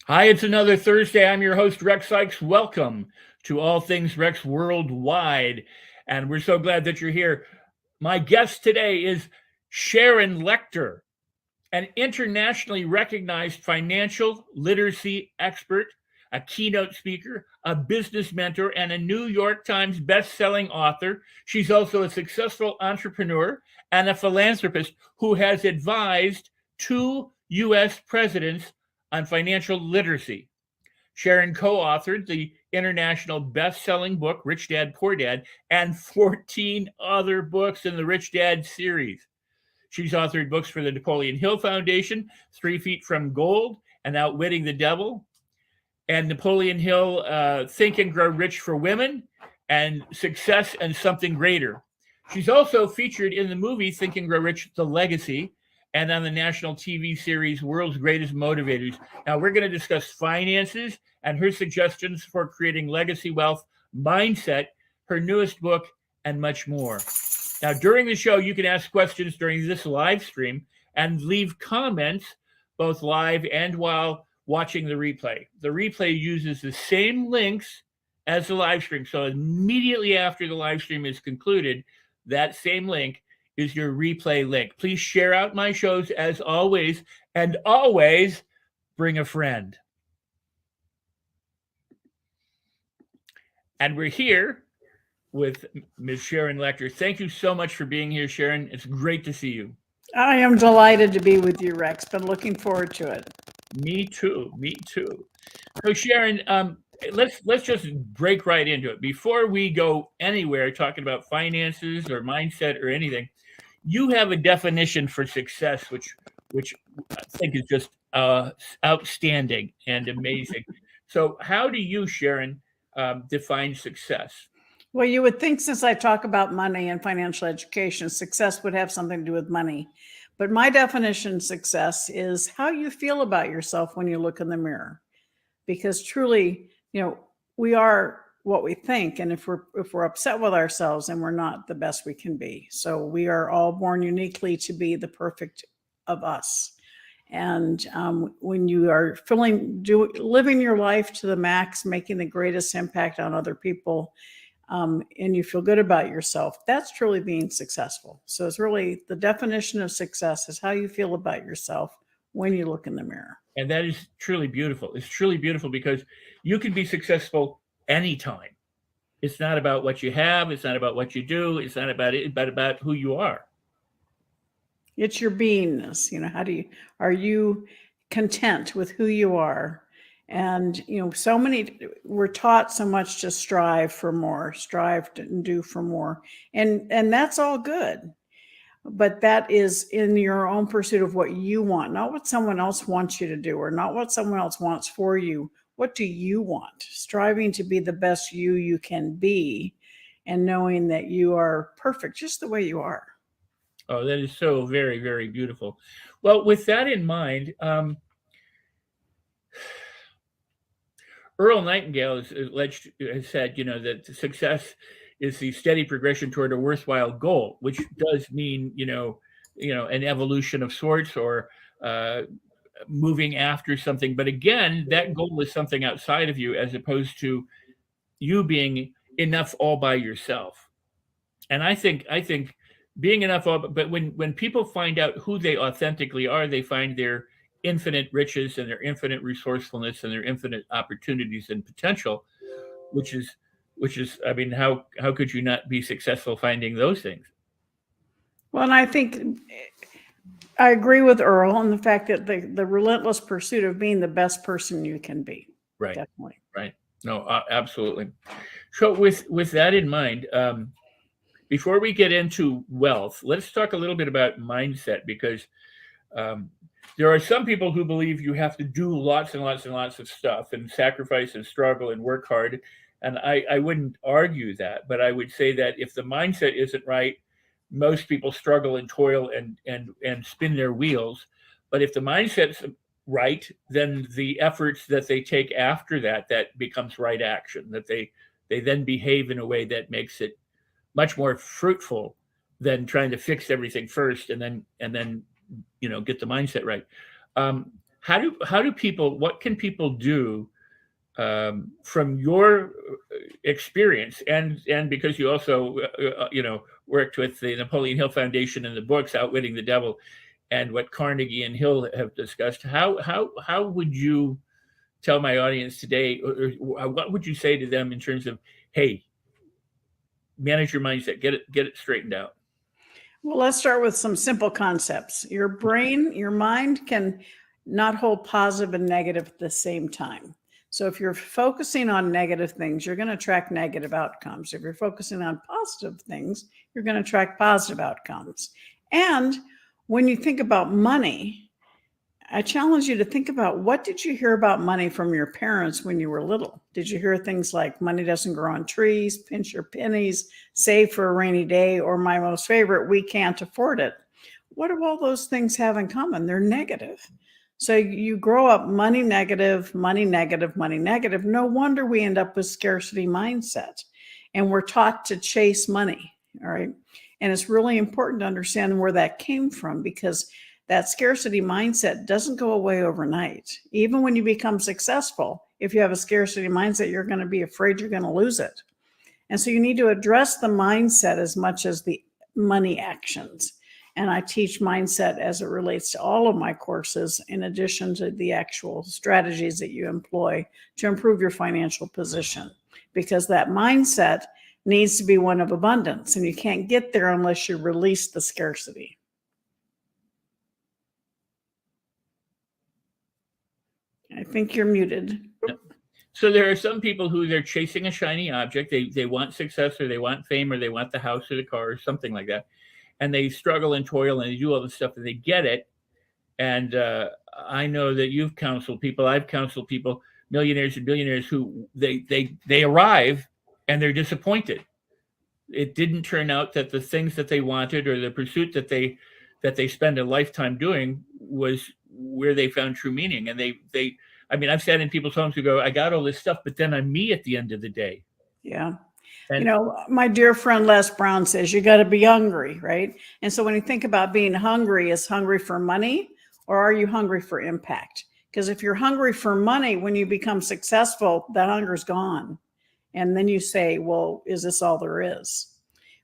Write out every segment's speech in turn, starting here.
Hi, it's another Thursday. I'm your host, Rex Sikes. Welcome to All Things Rex Worldwide. And we're so glad that you're here. My guest today is Sharon Lechter, an internationally recognized financial literacy expert, a keynote speaker, a business mentor, and a New York Times bestselling author. She's also a successful entrepreneur and a philanthropist who has advised two U.S. presidents on financial literacy. Sharon co authored the international best selling book, Rich Dad, Poor Dad, and 14 other books in the Rich Dad series. She's authored books for the Napoleon Hill Foundation, 3 Feet from Gold, and Outwitting the Devil, and Napoleon Hill, Think and Grow Rich for Women, and Success and Something Greater. She's also featured in the movie Think and Grow Rich, The Legacy, and on the national TV series World's Greatest Motivators. Now, we're going to discuss finances and her suggestions for creating legacy wealth, mindset, her newest book, and much more. Now, during the show, you can ask questions during this live stream and leave comments both live and while watching the replay. The replay uses the same links as the live stream. So immediately after the live stream is concluded, that same link is your replay link. Please share out my shows as always, and always bring a friend. And we're here with Ms. Sharon Lechter. Thank you so much for being here, Sharon. It's great to see you. I am delighted to be with you, Rex. Been looking forward to it. Me too. So, Sharon, let's just break right into it. Before we go anywhere talking about finances or mindset or anything, you have a definition for success, which I think is just outstanding and amazing. So, how do you, Sharon, define success? Well, you would think since I talk about money and financial education, success would have something to do with money. But my definition of success is how you feel about yourself when you look in the mirror. Because truly, we are what we think. And if we're upset with ourselves, then we're not the best we can be. So we are all born uniquely to be the perfect of us. And when you are living your life to the max, making the greatest impact on other people, and you feel good about yourself, that's truly being successful. So it's really the definition of success is how you feel about yourself when you look in the mirror. And that is truly beautiful. It's truly beautiful because you can be successful anytime. It's not about what you have. It's not about what you do. It's not about it, but about who you are. It's your beingness. Are you content with who you are? And, we're taught so much to strive for more, strive to do for more. And that's all good. But that is in your own pursuit of what you want, not what someone else wants you to do or not what someone else wants for you. What do you want? Striving to be the best you can be and knowing that you are perfect just the way you are. Oh, that is so very, very beautiful. Well, with that in mind, Earl Nightingale has said, that success is the steady progression toward a worthwhile goal, which does mean, an evolution of sorts or moving after something. But again, that goal is something outside of you as opposed to you being enough all by yourself. And I think being enough, but when people find out who they authentically are, they find their infinite riches and their infinite resourcefulness and their infinite opportunities and potential, which is, I mean, how could you not be successful finding those things? Well, and I think I agree with Earl on the fact that the relentless pursuit of being the best person you can be. Right. Definitely. Right. No, absolutely. So with that in mind, before we get into wealth, let's talk a little bit about mindset because there are some people who believe you have to do lots and lots and lots of stuff and sacrifice and struggle and work hard. And I wouldn't argue that, but I would say that if the mindset isn't right, most people struggle and toil and spin their wheels. But if the mindset's right, then the efforts that they take after that becomes right action, that they then behave in a way that makes it much more fruitful than trying to fix everything first and then get the mindset right. how do people, what can people do from your experience, and because you also worked with the Napoleon Hill Foundation and the books Outwitting the Devil, and what Carnegie and Hill have discussed, how would you tell my audience today, or what would you say to them in terms of, hey, manage your mindset, get it straightened out? Well, let's start with some simple concepts. Your brain, your mind can not hold positive and negative at the same time. So if you're focusing on negative things, you're going to attract negative outcomes. If you're focusing on positive things, you're going to attract positive outcomes. And when you think about money, I challenge you to think about, what did you hear about money from your parents when you were little? Did you hear things like money doesn't grow on trees, pinch your pennies, save for a rainy day, or my most favorite, we can't afford it? What do all those things have in common? They're negative. So you grow up money negative, money negative, money negative. No wonder we end up with scarcity mindset, and we're taught to chase money. All right. And it's really important to understand where that came from, because that scarcity mindset doesn't go away overnight. Even when you become successful, if you have a scarcity mindset, you're going to be afraid you're going to lose it. And so you need to address the mindset as much as the money actions. And I teach mindset as it relates to all of my courses, in addition to the actual strategies that you employ to improve your financial position, because that mindset needs to be one of abundance, and you can't get there unless you release the scarcity. I think you're muted. So there are some people who, they're chasing a shiny object. They want success, or they want fame, or they want the house or the car or something like that. And they struggle and toil and they do all the stuff, and they get it. And I know that you've counseled people, I've counseled people, millionaires and billionaires, who they arrive and they're disappointed. It didn't turn out that the things that they wanted, or the pursuit that they spend a lifetime doing, was where they found true meaning. And I mean, I've sat in people's homes who go, I got all this stuff, but then I'm me at the end of the day. Yeah. And My dear friend Les Brown says you got to be hungry, right? And so when you think about being hungry, is hungry for money, or are you hungry for impact? Because if you're hungry for money, when you become successful, that hunger's gone. And then you say, well, is this all there is?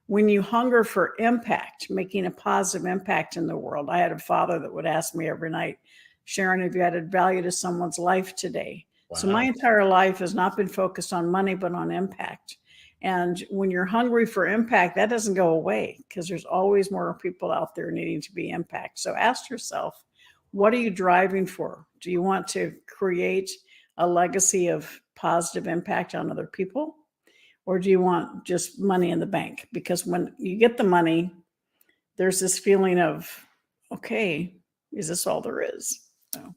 When you hunger for impact, making a positive impact in the world. I had a father that would ask me every night, Sharon, have you added value to someone's life today? Wow. So my entire life has not been focused on money, but on impact. And when you're hungry for impact, that doesn't go away, because there's always more people out there needing to be impact. So ask yourself, what are you driving for? Do you want to create a legacy of positive impact on other people? Or do you want just money in the bank? Because when you get the money, there's this feeling of, okay, is this all there is? So.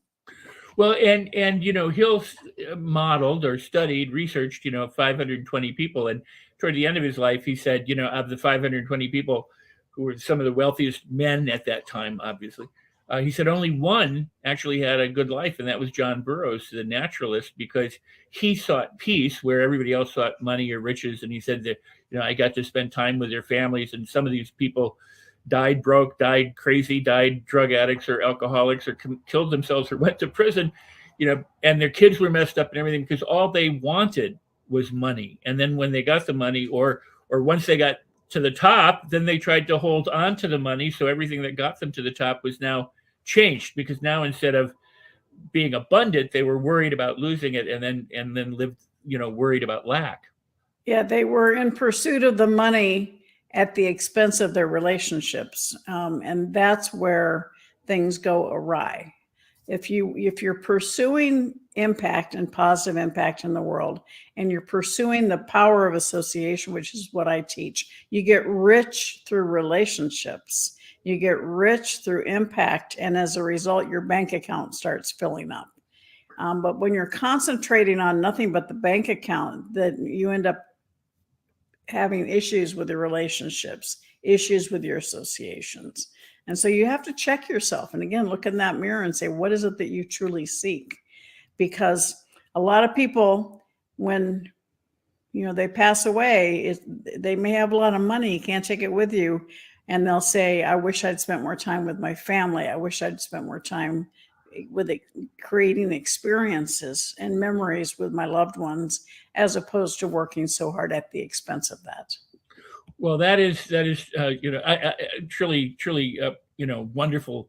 Well, and Hill modeled or studied, researched, 520 people. And toward the end of his life, he said, of the 520 people who were some of the wealthiest men at that time, obviously, he said only one actually had a good life, and that was John Burroughs, the naturalist, because he sought peace where everybody else sought money or riches. And he said that, I got to spend time with their families, and some of these people died broke, died crazy, died drug addicts or alcoholics, or killed themselves, or went to prison, and their kids were messed up and everything, because all they wanted was money. And then when they got the money, or once they got to the top, then they tried to hold on to the money. So everything that got them to the top was now changed, because now instead of being abundant, they were worried about losing it, and then lived, worried about lack. Yeah, they were in pursuit of the money at the expense of their relationships. And that's where things go awry. If you're pursuing impact and positive impact in the world, and you're pursuing the power of association, which is what I teach, you get rich through relationships. You get rich through impact. And as a result, your bank account starts filling up. But when you're concentrating on nothing but the bank account, then you end up having issues with the relationships, issues with your associations. And so you have to check yourself. And again, look in that mirror and say, what is it that you truly seek? Because a lot of people, when they pass away, they may have a lot of money, you can't take it with you. And they'll say, I wish I'd spent more time with my family. I wish I'd spent more time creating experiences and memories with my loved ones, as opposed to working so hard at the expense of that. Well, that is truly wonderful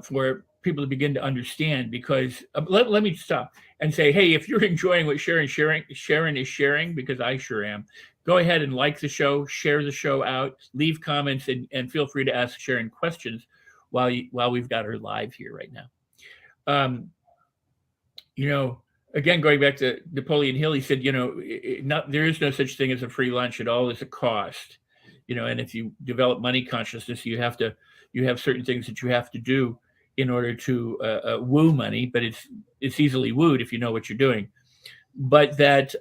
for people to begin to understand, because let me stop and say, hey, if you're enjoying what Sharon is sharing, because I sure am, go ahead and like the show, share the show out, leave comments, and feel free to ask Sharon questions while we've got her live here right now. Again, going back to Napoleon Hill, he said, there is no such thing as a free lunch. At all is a cost. And if you develop money consciousness, you have certain things that you have to do in order to woo money, but it's easily wooed if you know what you're doing. But that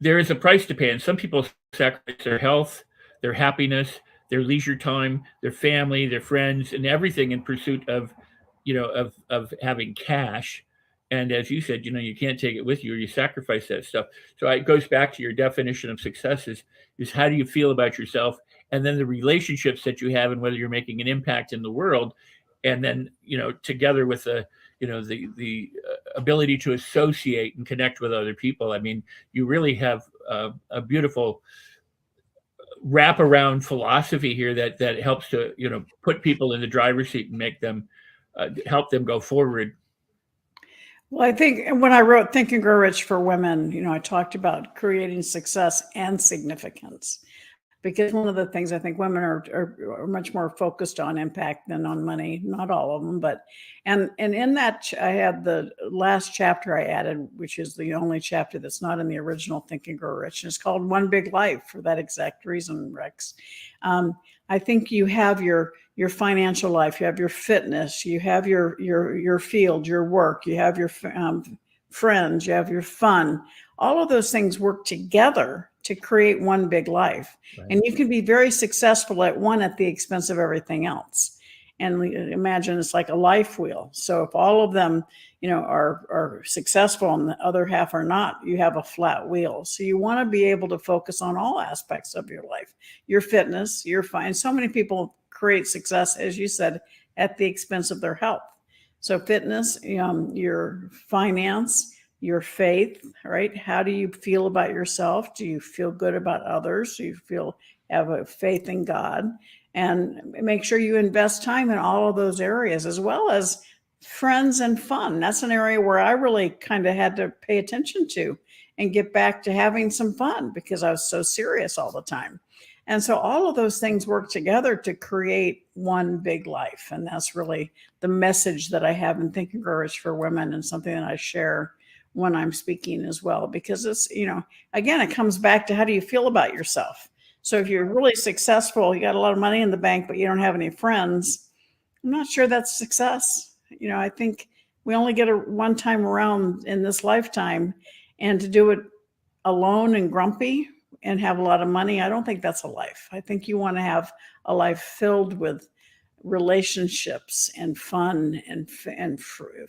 there is a price to pay, and some people sacrifice their health, their happiness, their leisure time, their family, their friends, and everything in pursuit of having cash. And as you said, you can't take it with you, or you sacrifice that stuff. So it goes back to your definition of success is how do you feel about yourself, and then the relationships that you have, and whether you're making an impact in the world, and then together with the ability to associate and connect with other people. I mean, you really have a beautiful wraparound philosophy here that helps to put people in the driver's seat and make them help them go forward. Well, I think when I wrote Think and Grow Rich for Women, I talked about creating success and significance, because one of the things I think women are much more focused on impact than on money. Not all of them, but and in that I had the last chapter I added, which is the only chapter that's not in the original Think and Grow Rich, and it's called One Big Life, for that exact reason, Rex. I think you have your financial life, you have your fitness, you have your field, your work, you have your friends, you have your fun. All of those things work together to create one big life. Right. And you can be very successful at one at the expense of everything else. And imagine it's like a life wheel. So if all of them, are successful and the other half are not, you have a flat wheel. So you want to be able to focus on all aspects of your life, your fitness, your fine. So many people create success, as you said, at the expense of their health. So fitness, your finance, your faith, right? How do you feel about yourself? Do you feel good about others? Do you have a faith in God? And make sure you invest time in all of those areas, as well as friends and fun. That's an area where I really kind of had to pay attention to and get back to having some fun, because I was so serious all the time. And so all of those things work together to create one big life. And that's really the message that I have in Think and Grow Rich for Women, and something that I share when I'm speaking as well, because it's, again, it comes back to how do you feel about yourself? So if you're really successful, you got a lot of money in the bank, but you don't have any friends, I'm not sure that's success. I think we only get one time around in this lifetime, and to do it alone and grumpy and have a lot of money, I don't think that's a life. I think you want to have a life filled with relationships and fun and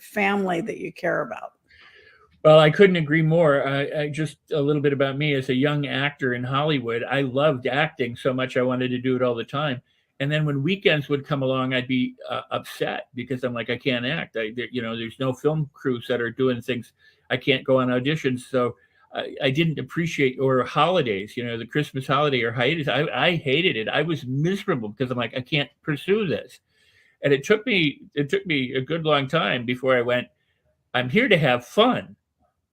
family that you care about. Well, I couldn't agree more. I just a little bit about me. As a young actor in Hollywood, I loved acting so much I wanted to do it all the time. And then when weekends would come along, I'd be upset, because I'm like, I can't act. There's no film crews that are doing things. I can't go on auditions. So I didn't appreciate, or holidays, the Christmas holiday or hiatus. I hated it. I was miserable, because I'm like, I can't pursue this. And it took me a good long time before I went, I'm here to have fun.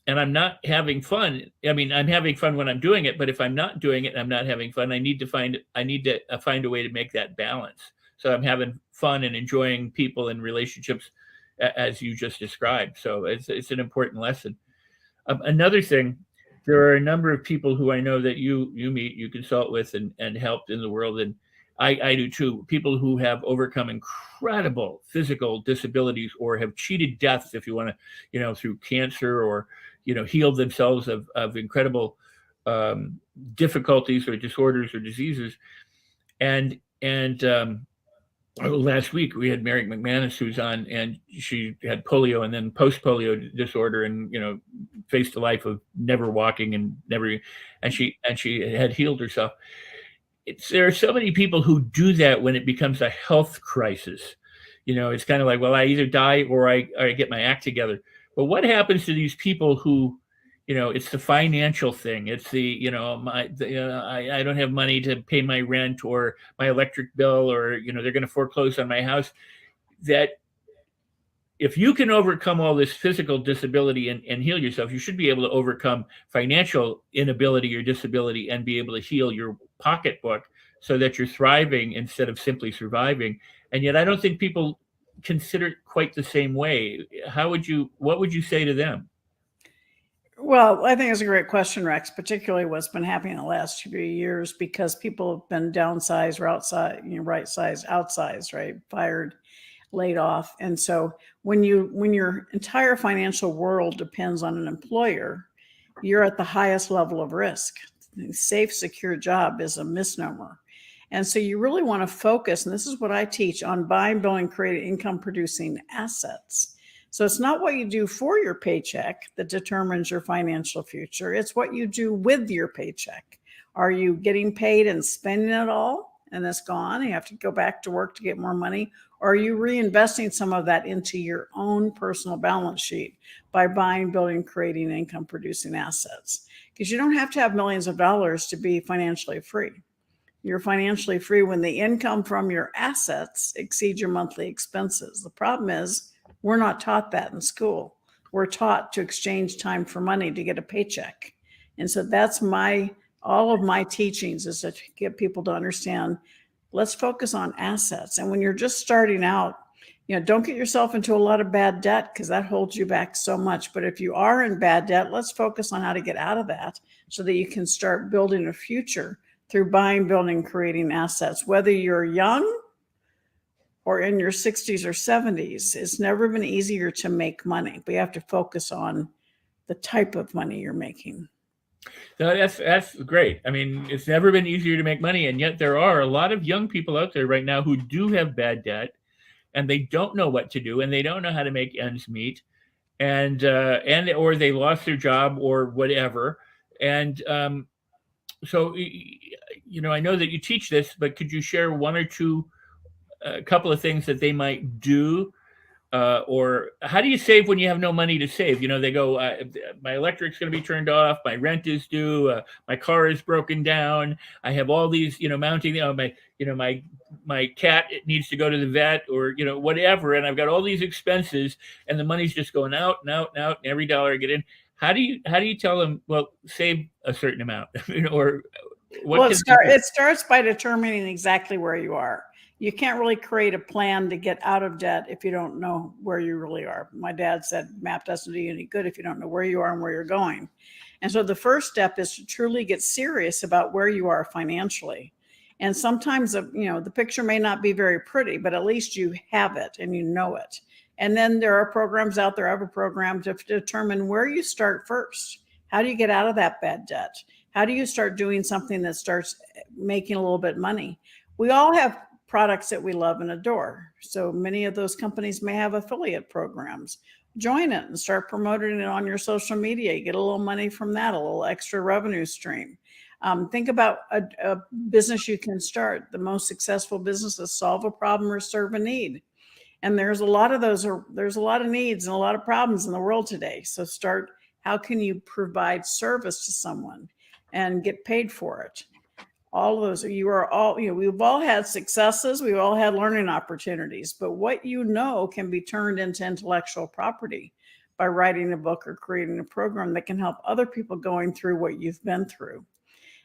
And I'm not having fun. I mean, I'm having fun when I'm doing it, but if I'm not doing it and I'm not having fun, I need to find a way to make that balance. So I'm having fun and enjoying people and relationships, as you just described. So it's an important lesson. Another thing, there are a number of people who I know that you meet, you consult with, and help in the world, and I do too. People who have overcome incredible physical disabilities, or have cheated death, if you want to, through cancer, or healed themselves of incredible difficulties or disorders or diseases. And last week we had Mary McManus, who's on, and she had polio and then post-polio disorder, and faced a life of never walking and she had healed herself. There are so many people who do that when it becomes a health crisis. it's kind of like, well, I either die or I get my act together. But what happens to these people who, it's the financial thing. It's I don't have money to pay my rent or my electric bill, or, they're going to foreclose on my house. That if you can overcome all this physical disability and heal yourself, you should be able to overcome financial inability or disability and be able to heal your pocketbook so that you're thriving instead of simply surviving. And yet I don't think people consider it quite the same way. What would you say to them? Well, I think it's a great question, Rex, particularly what's been happening in the last few years, because people have been downsized or outside, right sized, outsized, right? Fired, laid off. And so when your entire financial world depends on an employer, you're at the highest level of risk. A safe, secure job is a misnomer. And so you really want to focus, and this is what I teach, on buying, building, creating income producing assets. So it's not what you do for your paycheck that determines your financial future. It's what you do with your paycheck. Are you getting paid and spending it all and it's gone? You have to go back to work to get more money. Or are you reinvesting some of that into your own personal balance sheet by buying, building, creating income producing assets? Because you don't have to have millions of dollars to be financially free. You're financially free when the income from your assets exceeds your monthly expenses. The problem is we're not taught that in school. We're taught to exchange time for money to get a paycheck. And so that's all of my teachings is to get people to understand, let's focus on assets. And when you're just starting out, don't get yourself into a lot of bad debt because that holds you back so much. But if you are in bad debt, let's focus on how to get out of that so that you can start building a future through buying, building, creating assets. Whether you're young or in your 60s or 70s, it's never been easier to make money. But you have to focus on the type of money you're making. No, that's great. I mean, it's never been easier to make money, and yet there are a lot of young people out there right now who do have bad debt, and they don't know what to do, and they don't know how to make ends meet, and or they lost their job or whatever. And so, I know that you teach this, but could you share one or two, a couple of things that they might do? Or how do you save when you have no money to save? They go, my electric's going to be turned off, my rent is due, my car is broken down, I have all these, mounting, my cat needs to go to the vet, or whatever, and I've got all these expenses, and the money's just going out and out and out, and every dollar I get in. How do you tell them, well, save a certain amount, or what? Well, it starts by determining exactly where you are. You can't really create a plan to get out of debt if you don't know where you really are. My dad said, map doesn't do you any good if you don't know where you are and where you're going. And so the first step is to truly get serious about where you are financially. And sometimes, the picture may not be very pretty, but at least you have it and you know it. And then there are programs out there. I have a program to determine where you start first. How do you get out of that bad debt? How do you start doing something that starts making a little bit of money? We all have products that we love and adore. So many of those companies may have affiliate programs. Join it and start promoting it on your social media. You get a little money from that, a little extra revenue stream. Think about a business you can start. The most successful businesses solve a problem or serve a need. And there's a lot of those, there's a lot of needs and a lot of problems in the world today. So start, how can you provide service to someone and get paid for it? All of those, we've all had successes, we've all had learning opportunities, but what can be turned into intellectual property by writing a book or creating a program that can help other people going through what you've been through.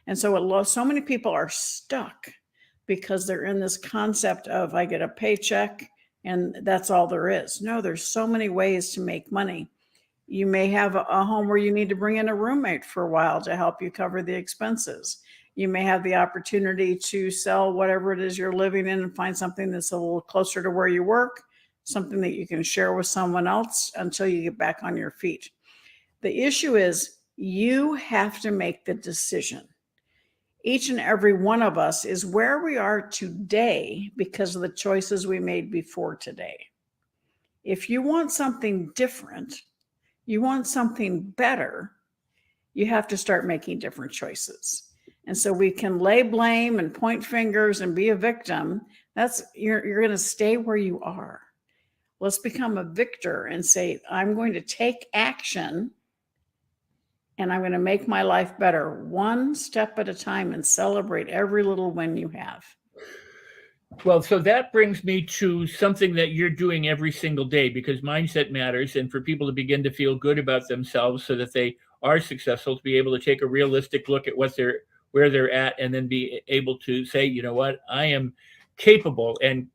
And so many people are stuck because they're in this concept of, I get a paycheck and that's all there is. No, there's so many ways to make money. You may have a home where you need to bring in a roommate for a while to help you cover the expenses. You may have the opportunity to sell whatever it is you're living in and find something that's a little closer to where you work, something that you can share with someone else until you get back on your feet. The issue is you have to make the decision. Each and every one of us is where we are today because of the choices we made before today. If you want something different, you want something better, you have to start making different choices. And so we can lay blame and point fingers and be a victim. You're going to stay where you are. Let's become a victor and say, I'm going to take action and I'm going to make my life better one step at a time and celebrate every little win you have. Well, so that brings me to something that you're doing every single day, because mindset matters. And for people to begin to feel good about themselves so that they are successful, to be able to take a realistic look at where they're at, and then be able to say, you know what, I am capable and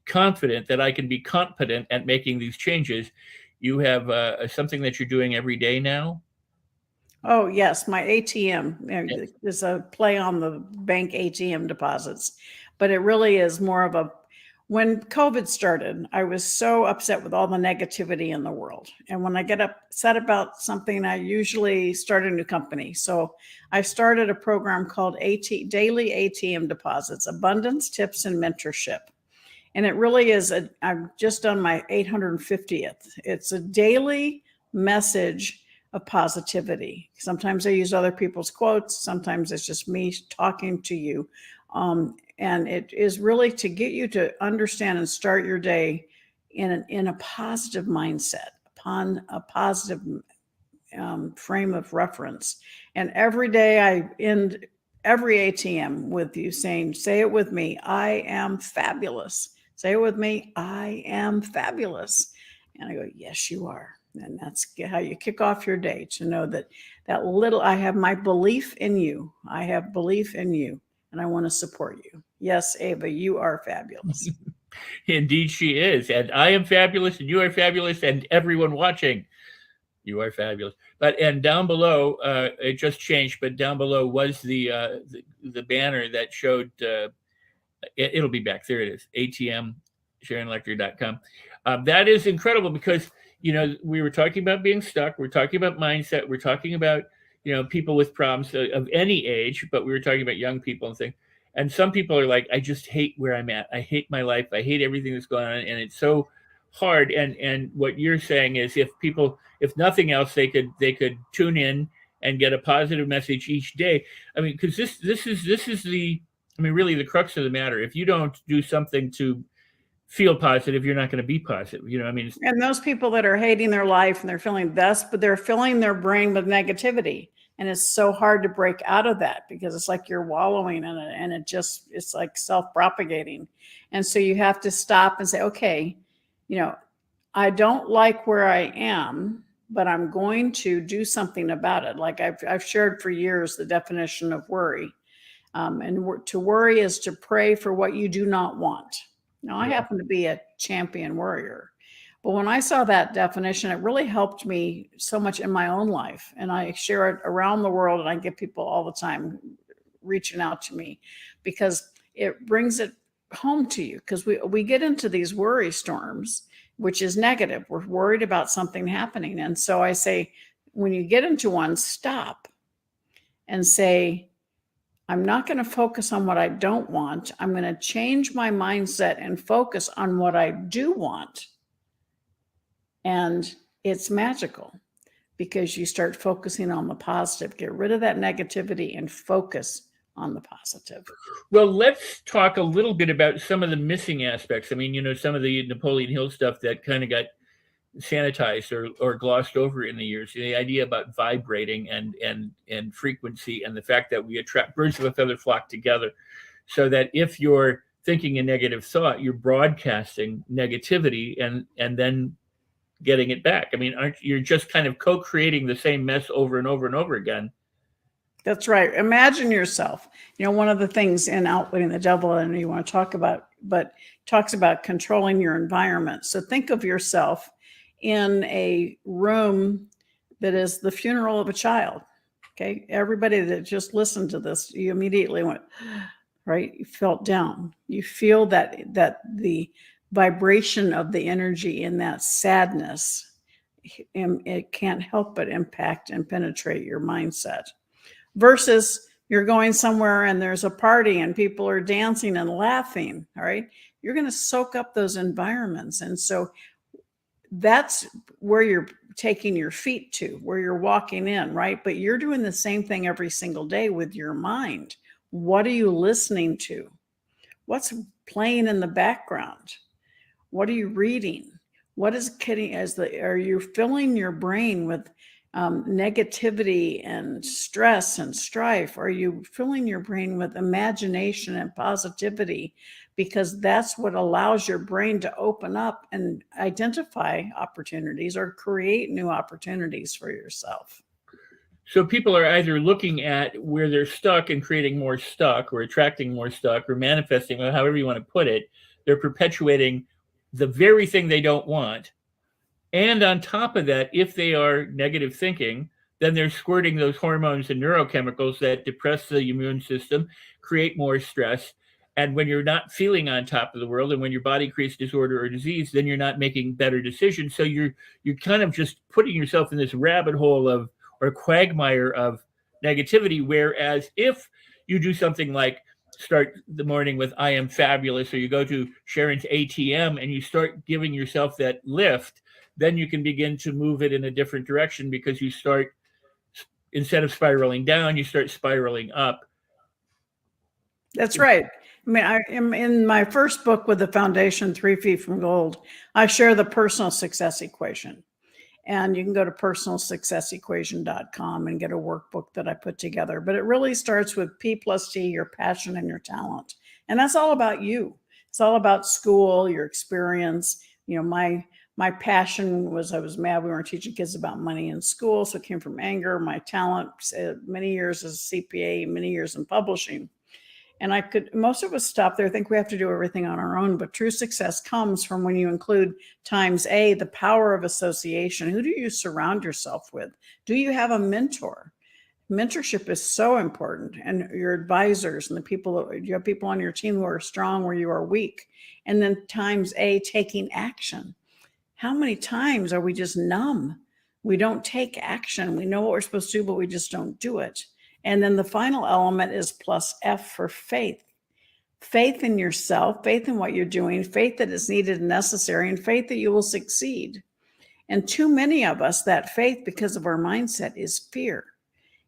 confident that I can be competent at making these changes. You have something that you're doing every day now. Oh, yes, my ATM is a play on the bank ATM deposits, but it really is more of a, when COVID started, I was so upset with all the negativity in the world. And when I get upset about something, I usually start a new company. So I started a program called Daily ATM Deposits, Abundance, Tips, and Mentorship. And it really is, I've just done my 850th. It's a daily message of positivity. Sometimes I use other people's quotes. Sometimes it's just me talking to you. And it is really to get you to understand and start your day in a positive mindset, upon a positive frame of reference. And every day I end every ATM with you saying, say it with me, I am fabulous. Say it with me, I am fabulous. And I go, yes, you are. And that's how you kick off your day, to know that I have my belief in you. I have belief in you, and I want to support you. Yes, Ava, you are fabulous. Indeed, she is. And I am fabulous, and you are fabulous, and everyone watching, you are fabulous. And down below, it just changed, but down below was the banner that showed. It'll be back. There it is. ATM, SharonLechter.com. That is incredible, because we were talking about being stuck. We're talking about mindset. We're talking about people with problems of any age, but we were talking about young people and things. And some people are like, I just hate where I'm at. I hate my life. I hate everything that's going on, and it's so hard. And what you're saying is, if nothing else, they could tune in and get a positive message each day. I mean, because this is really the crux of the matter. If you don't do something to feel positive, you're not going to be positive. And those people that are hating their life and they're feeling this, but they're filling their brain with negativity. And it's so hard to break out of that, because it's like you're wallowing in it, and it's like self-propagating. And so you have to stop and say, okay, I don't like where I am, but I'm going to do something about it. Like I've shared for years the definition of worry. And to worry is to pray for what you do not want. Now, I happen to be a champion worrier, but when I saw that definition, it really helped me so much in my own life. And I share it around the world, and I get people all the time reaching out to me, because it brings it home to you. Because we get into these worry storms, which is negative. We're worried about something happening. And so I say, when you get into one, stop and say, I'm not going to focus on what I don't want. I'm going to change my mindset and focus on what I do want. And it's magical, because you start focusing on the positive. Get rid of that negativity and focus on the positive. Well, let's talk a little bit about some of the missing aspects. I mean, some of the Napoleon Hill stuff that kind of got sanitized or glossed over in the years. The idea about vibrating and frequency, and the fact that we attract, birds of a feather flock together, so that if you're thinking a negative thought, you're broadcasting negativity and then getting it back. I mean, you're just kind of co-creating the same mess over and over and over again. That's right. Imagine yourself. One of the things in Outwitting the Devil, and you want to talk about, but talks about controlling your environment. So think of yourself in a room that is the funeral of a child. Okay. Everybody that just listened to this, you immediately went, right? You felt down. You feel that the vibration of the energy in that sadness, it can't help but impact and penetrate your mindset. Versus you're going somewhere and there's a party and people are dancing and laughing. All right. You're going to soak up those environments. And so that's where you're taking your feet to, where you're walking in, right? But you're doing the same thing every single day with your mind. What are you listening to? What's playing in the background? What are you reading? What is kidding? Are you filling your brain with negativity and stress and strife? Are you filling your brain with imagination and positivity? Because that's what allows your brain to open up and identify opportunities or create new opportunities for yourself. So people are either looking at where they're stuck and creating more stuck, or attracting more stuck, or manifesting, or however you want to put it. They're perpetuating the very thing they don't want. And on top of that, if they are negative thinking, then they're squirting those hormones and neurochemicals that depress the immune system, create more stress. And when you're not feeling on top of the world, and when your body creates disorder or disease, then you're not making better decisions. So you're kind of just putting yourself in this rabbit hole of, or quagmire of, negativity. Whereas if you do something like start the morning with "I am fabulous," or you go to Sharon's ATM and you start giving yourself that lift, then you can begin to move it in a different direction, because you start, instead of spiraling down, you start spiraling up. That's right. I mean, I am in my first book with the foundation, 3 Feet from Gold. I share the personal success equation. And you can go to personalsuccessequation.com and get a workbook that I put together. But it really starts with P plus T, your passion and your talent. And that's all about you. It's all about school, your experience. You know, my passion was, I was mad we weren't teaching kids about money in school. So it came from anger. My talent, many years as a CPA, many years in publishing. And most of us stop there, think we have to do everything on our own, but true success comes from when you include times A, the power of association. Who do you surround yourself with? Do you have a mentor? Mentorship is so important, and your advisors and you have people on your team who are strong where you are weak. And then times A, taking action. How many times are we just numb? We don't take action. We know what we're supposed to do, but we just don't do it. And then the final element is plus F for faith. Faith in yourself, faith in what you're doing, faith that is needed and necessary, and faith that you will succeed. And too many of us, that faith, because of our mindset, is fear.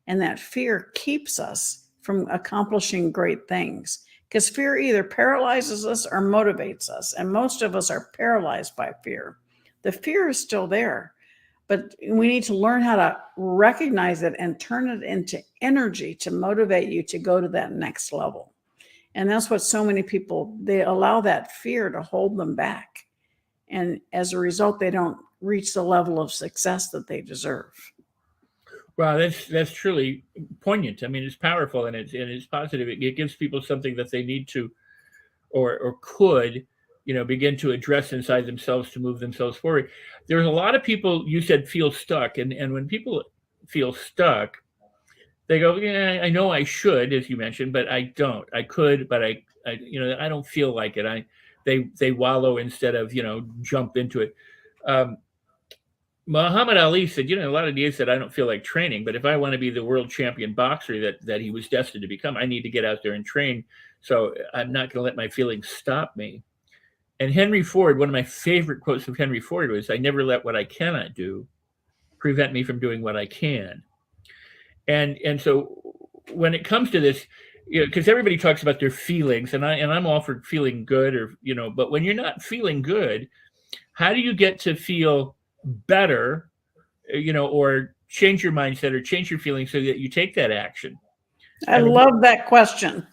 And that fear keeps us from accomplishing great things, because fear either paralyzes us or motivates us. And most of us are paralyzed by fear. The fear is still there, but we need to learn how to recognize it and turn it into energy to motivate you to go to that next level. And that's what so many people, they allow that fear to hold them back. And as a result, they don't reach the level of success that they deserve. Wow, that's truly poignant. I mean, it's powerful, and it's positive. It gives people something that they need to, or could, begin to address inside themselves to move themselves forward. There's a lot of people, you said, feel stuck, and when people feel stuck, they go, "Yeah, I know I should," as you mentioned, but I don't. I could, but I don't feel like it. They wallow instead of jump into it. Muhammad Ali said, a lot of days said, "I don't feel like training, but if I want to be the world champion boxer that he was destined to become, I need to get out there and train. So I'm not going to let my feelings stop me." And Henry Ford, one of my favorite quotes of Henry Ford was, "I never let what I cannot do prevent me from doing what I can." And so when it comes to this, because everybody talks about their feelings, and I'm all for feeling good, or but when you're not feeling good, how do you get to feel better, or change your mindset or change your feelings so that you take that action? I love that question.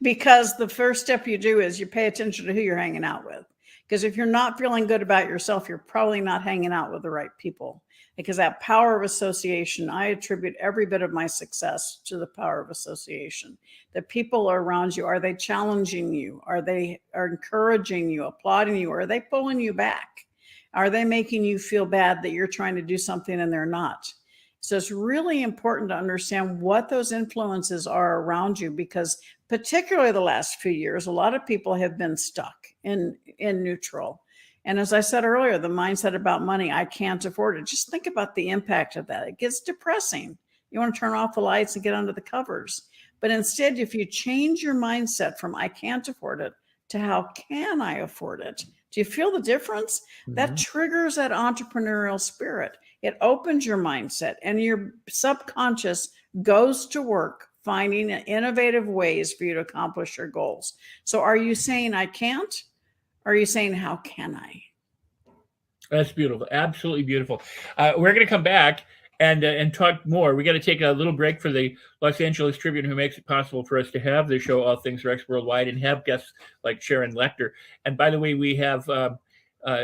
Because the first step you do is you pay attention to who you're hanging out with. Because if you're not feeling good about yourself, you're probably not hanging out with the right people. Because that power of association, I attribute every bit of my success to the power of association. The people around you, are they challenging you? Are they encouraging you, applauding you? Or are they pulling you back? Are they making you feel bad that you're trying to do something and they're not? So it's really important to understand what those influences are around you, because particularly the last few years, a lot of people have been stuck in neutral. And as I said earlier, the mindset about money, I can't afford it. Just think about the impact of that. It gets depressing. You want to turn off the lights and get under the covers. But instead, if you change your mindset from "I can't afford it" to "how can I afford it?" Do you feel the difference? Mm-hmm. That triggers that entrepreneurial spirit. It opens your mindset, and your subconscious goes to work finding innovative ways for you to accomplish your goals. So are you saying "I can't"? Or are you saying "how can I"? That's beautiful. Absolutely beautiful. We're going to come back and talk more. We got to take a little break for the Los Angeles Tribune, who makes it possible for us to have the show All Things Rex Worldwide and have guests like Sharon Lechter. And by the way, we have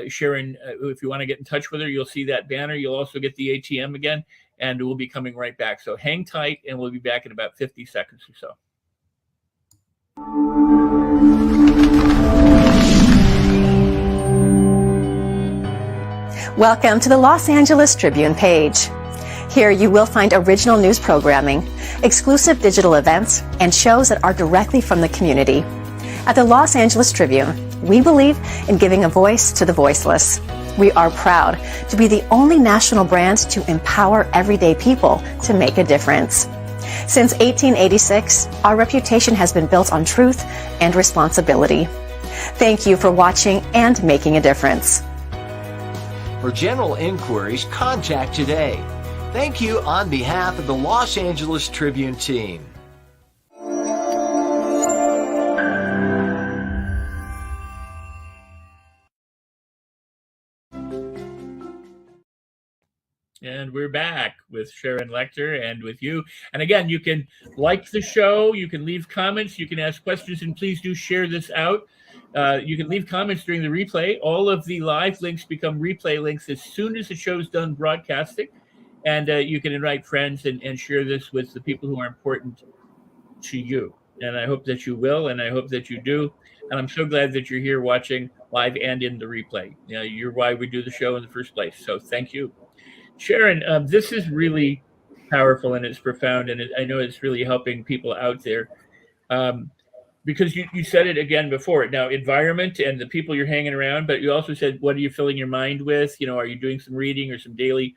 Sharon. If you want to get in touch with her, you'll see that banner. You'll also get the ATM again, and we'll be coming right back. So hang tight, and we'll be back in about 50 seconds or so. Welcome to the Los Angeles Tribune page. Here you will find original news programming, exclusive digital events, and shows that are directly from the community. At the Los Angeles Tribune, we believe in giving a voice to the voiceless. We are proud to be the only national brand to empower everyday people to make a difference. Since 1886, our reputation has been built on truth and responsibility. Thank you for watching and making a difference. For general inquiries, contact today. Thank you on behalf of the Los Angeles Tribune team. And we're back with Sharon Lechter and with you. And again, you can like the show, you can leave comments, you can ask questions, and please do share this out. You can leave comments during the replay. All of the live links become replay links as soon as the show's done broadcasting. And you can invite friends and share this with the people who are important to you. And I hope that you will, and I hope that you do. And I'm so glad that you're here watching live and in the replay. You're why we do the show in the first place. So thank you. Sharon, this is really powerful and it's profound, and I know it's really helping people out there. Because you said it again before. Now, environment and the people you're hanging around, but you also said, what are you filling your mind with? Are you doing some reading or some daily,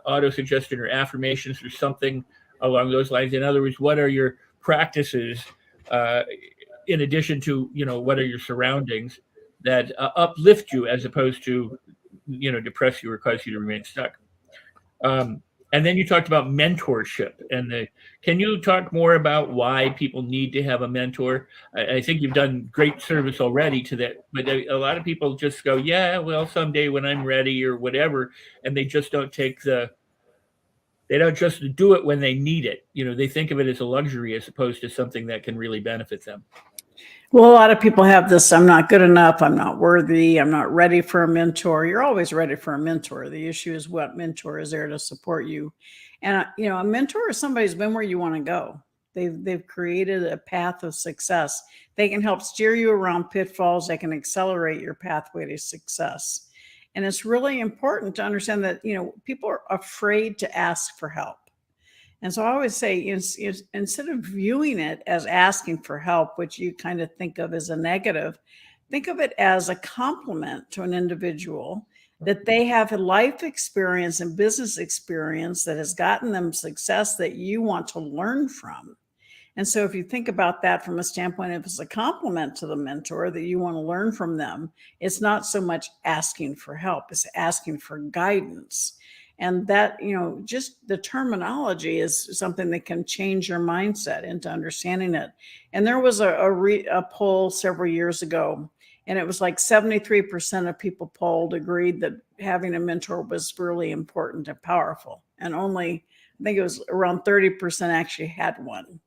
auto-suggestion or affirmations or something along those lines? In other words, what are your practices in addition to, what are your surroundings that uplift you as opposed to, depress you or cause you to remain stuck? And then you talked about mentorship. And can you talk more about why people need to have a mentor? I think you've done great service already to that. But a lot of people just go, yeah, well, someday when I'm ready or whatever. And they just don't they don't just do it when they need it. They think of it as a luxury as opposed to something that can really benefit them. Well, a lot of people have this, I'm not good enough, I'm not worthy, I'm not ready for a mentor. You're always ready for a mentor. The issue is what mentor is there to support you. And, a mentor is somebody who's been where you want to go. They've created a path of success. They can help steer you around pitfalls. They can accelerate your pathway to success. And it's really important to understand that, people are afraid to ask for help. And so I always say, instead of viewing it as asking for help, which you kind of think of as a negative, think of it as a compliment to an individual that they have a life experience and business experience that has gotten them success that you want to learn from. And so if you think about that from a standpoint, if it's a compliment to the mentor that you want to learn from them, it's not so much asking for help, it's asking for guidance. And that, just the terminology is something that can change your mindset into understanding it. And there was a poll several years ago, and it was like 73% of people polled agreed that having a mentor was really important and powerful. And only, I think it was around 30% actually had one.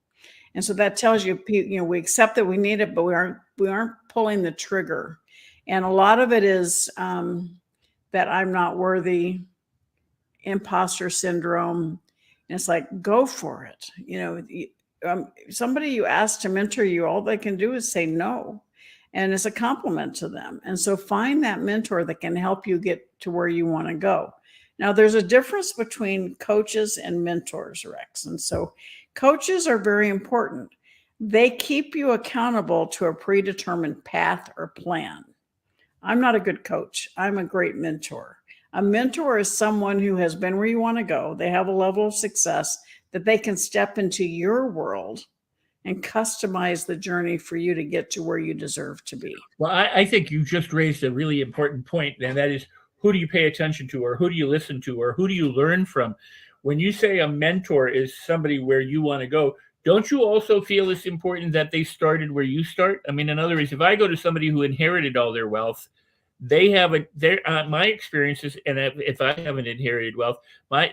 And so that tells you, we accept that we need it, but we aren't pulling the trigger. And a lot of it is that I'm not worthy, imposter syndrome. And it's like, go for it. Somebody you ask to mentor you, all they can do is say no. And it's a compliment to them. And so find that mentor that can help you get to where you want to go. Now, there's a difference between coaches and mentors, Rex. And so coaches are very important. They keep you accountable to a predetermined path or plan. I'm not a good coach. I'm a great mentor. A mentor is someone who has been where you want to go. They have a level of success that they can step into your world and customize the journey for you to get to where you deserve to be. Well, I think you just raised a really important point, and that is, who do you pay attention to, or who do you listen to, or who do you learn from? When you say a mentor is somebody where you want to go, don't you also feel it's important that they started where you start? I mean, in other words, if I go to somebody who inherited all their wealth, they have my experiences, and if I haven't inherited wealth,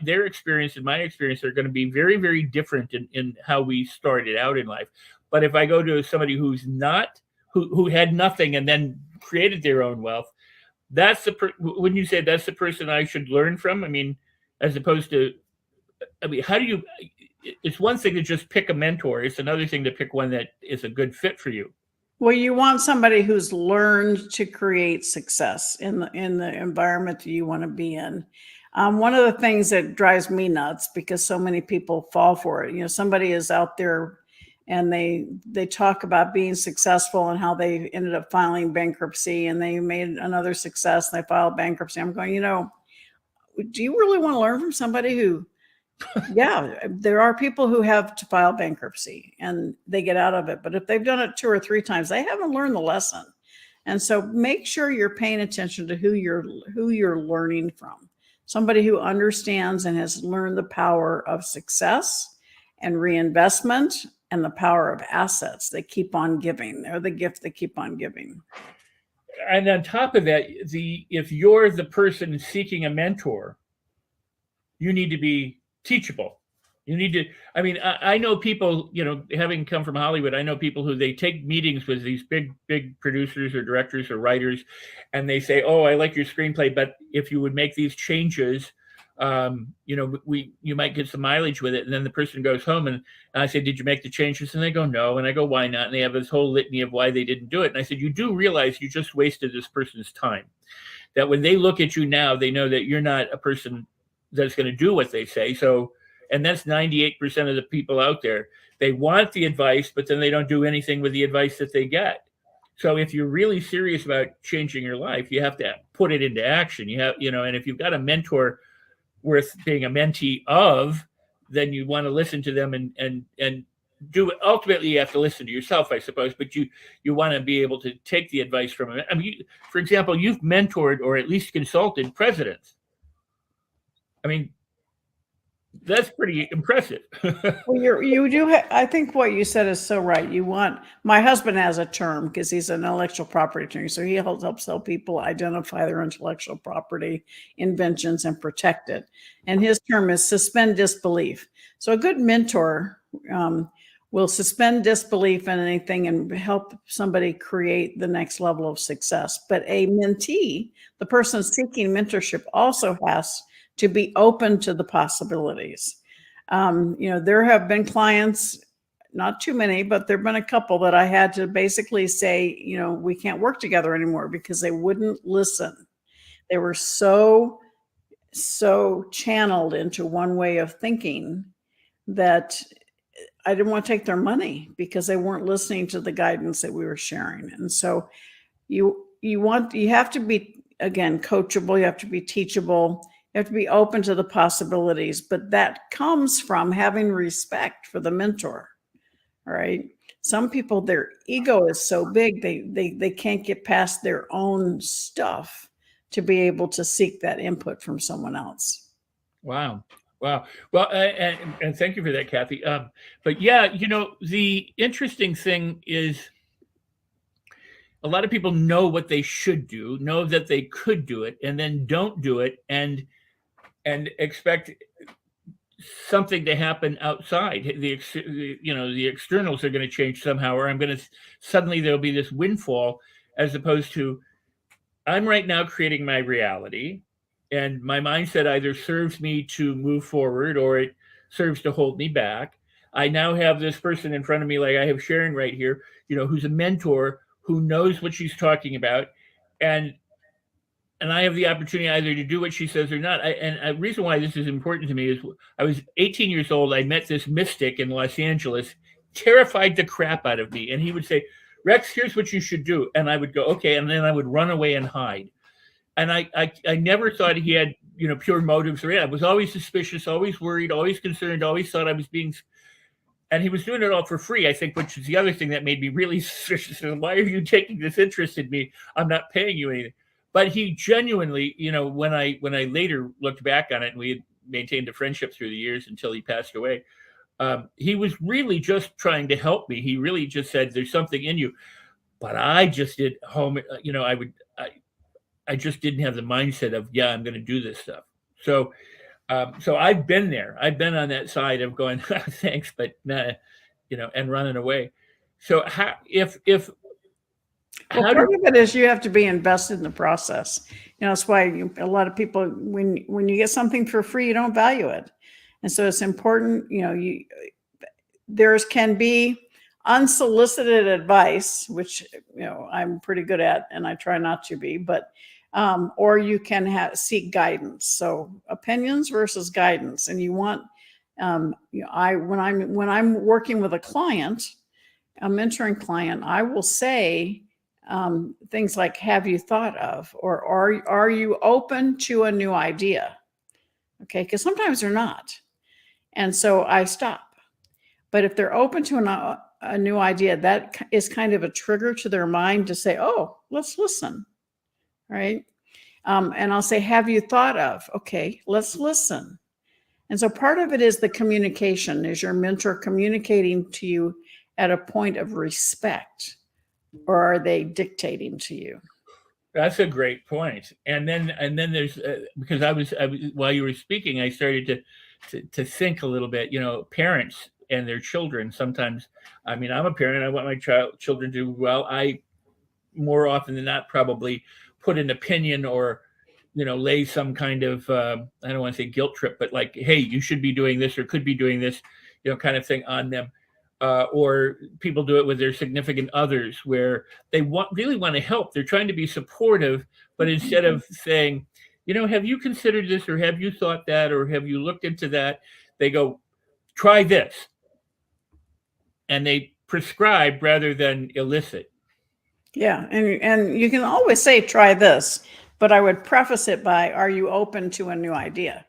their experience and my experience are going to be very, very different in how we started out in life. But if I go to somebody who's not, who had nothing and then created their own wealth, wouldn't you say that's the person I should learn from? I mean, as opposed to, I mean, how do you? It's one thing to just pick a mentor. It's another thing to pick one that is a good fit for you. Well, you want somebody who's learned to create success in the environment that you want to be in. One of the things that drives me nuts, because so many people fall for it, you know, somebody is out there and they talk about being successful and how they ended up filing bankruptcy, and they made another success and they filed bankruptcy. I'm going, you know, do you really want to learn from somebody who, yeah, there are people who have to file bankruptcy and they get out of it. But if they've done it 2 or 3 times, they haven't learned the lesson. And so make sure you're paying attention to who you're learning from. Somebody who understands and has learned the power of success and reinvestment and the power of assets that keep on giving. They're the gift that keep on giving. And on top of that, if you're the person seeking a mentor, you need to be teachable. You need to, I mean, I know people, you know, having come from Hollywood, I know people who they take meetings with these big producers or directors or writers, and they say, oh, I like your screenplay, but if you would make these changes, you know, you might get some mileage with it. And then the person goes home and I say, did you make the changes? And they go, no. And I go, why not? And they have this whole litany of why they didn't do it. And I said, you do realize you just wasted this person's time, that when they look at you now, they know that you're not a person that's going to do what they say. So, and that's 98% of the people out there. They want the advice, but then they don't do anything with the advice that they get. So if you're really serious about changing your life, you have to put it into action. You have, you know, and if you've got a mentor worth being a mentee of, then you want to listen to them and do it. Ultimately, you have to listen to yourself, I suppose, but you want to be able to take the advice from them. I mean, for example, you've mentored or at least consulted presidents. I mean, that's pretty impressive. Well, you do. I think what you said is so right. My husband has a term because he's an intellectual property attorney. So he helps help people identify their intellectual property inventions and protect it. And his term is suspend disbelief. So a good mentor will suspend disbelief in anything and help somebody create the next level of success. But a mentee, the person seeking mentorship, also has to be open to the possibilities. You know, there have been clients, not too many, but there've been a couple that I had to basically say, you know, we can't work together anymore because they wouldn't listen. They were so channeled into one way of thinking that I didn't want to take their money because they weren't listening to the guidance that we were sharing. And so you have to be, again, coachable. You have to be teachable. You have to be open to the possibilities, but that comes from having respect for the mentor. All right. Some people, their ego is so big, they can't get past their own stuff to be able to seek that input from someone else. Wow. Well, and thank you for that, Kathy. But yeah, you know, the interesting thing is a lot of people know what they should do, know that they could do it, and then don't do it, and expect something to happen outside. The externals are going to change somehow, or suddenly there'll be this windfall, as opposed to I'm right now creating my reality, and my mindset either serves me to move forward or it serves to hold me back. I now have this person in front of me, like I have Sharon right here, you know, who's a mentor who knows what she's talking about, and I have the opportunity either to do what she says or not. And the reason why this is important to me is I was 18 years old. I met this mystic in Los Angeles, terrified the crap out of me. And he would say, Rex, here's what you should do. And I would go, okay. And then I would run away and hide. And I never thought he had, you know, pure motives or anything. I was always suspicious, always worried, always concerned, always thought I was being, and he was doing it all for free, I think, which is the other thing that made me really suspicious. Why are you taking this interest in me? I'm not paying you anything. But he genuinely, you know, when I later looked back on it, and we had maintained a friendship through the years until he passed away, he was really just trying to help me. He really just said, there's something in you. But I just did home, you know, I just didn't have the mindset of, yeah, I'm going to do this stuff. So I've been there. I've been on that side of going, thanks, but nah, and running away. So how, well, how part of it is you have to be invested in the process. That's why a lot of people, when you get something for free, you don't value it. And so it's important, there can be unsolicited advice, which, I'm pretty good at, and I try not to be, but, or you can seek guidance. So opinions versus guidance. And you want, when I'm working with a client, a mentoring client, I will say things like, have you thought of, or are you open to a new idea? Okay. Because sometimes they're not. And so I stop. But if they're open to a new idea, that is kind of a trigger to their mind to say, oh, let's listen. Right. And I'll say, have you thought of? Okay, let's listen. And so part of it is the communication. Is your mentor communicating to you at a point of respect, or are they dictating to you? That's a great point. And then there's because I was while you were speaking, I started to think a little bit. Parents and their children. Sometimes, I'm a parent. I want my children to do well. I more often than not probably put an opinion or lay some kind of I don't want to say guilt trip, but like, hey, you should be doing this or could be doing this, kind of thing on them. Or people do it with their significant others where they really want to help. They're trying to be supportive, but instead of saying, have you considered this, or have you thought that, or have you looked into that, they go, try this. And they prescribe rather than elicit. Yeah. And you can always say, try this, but I would preface it by, are you open to a new idea?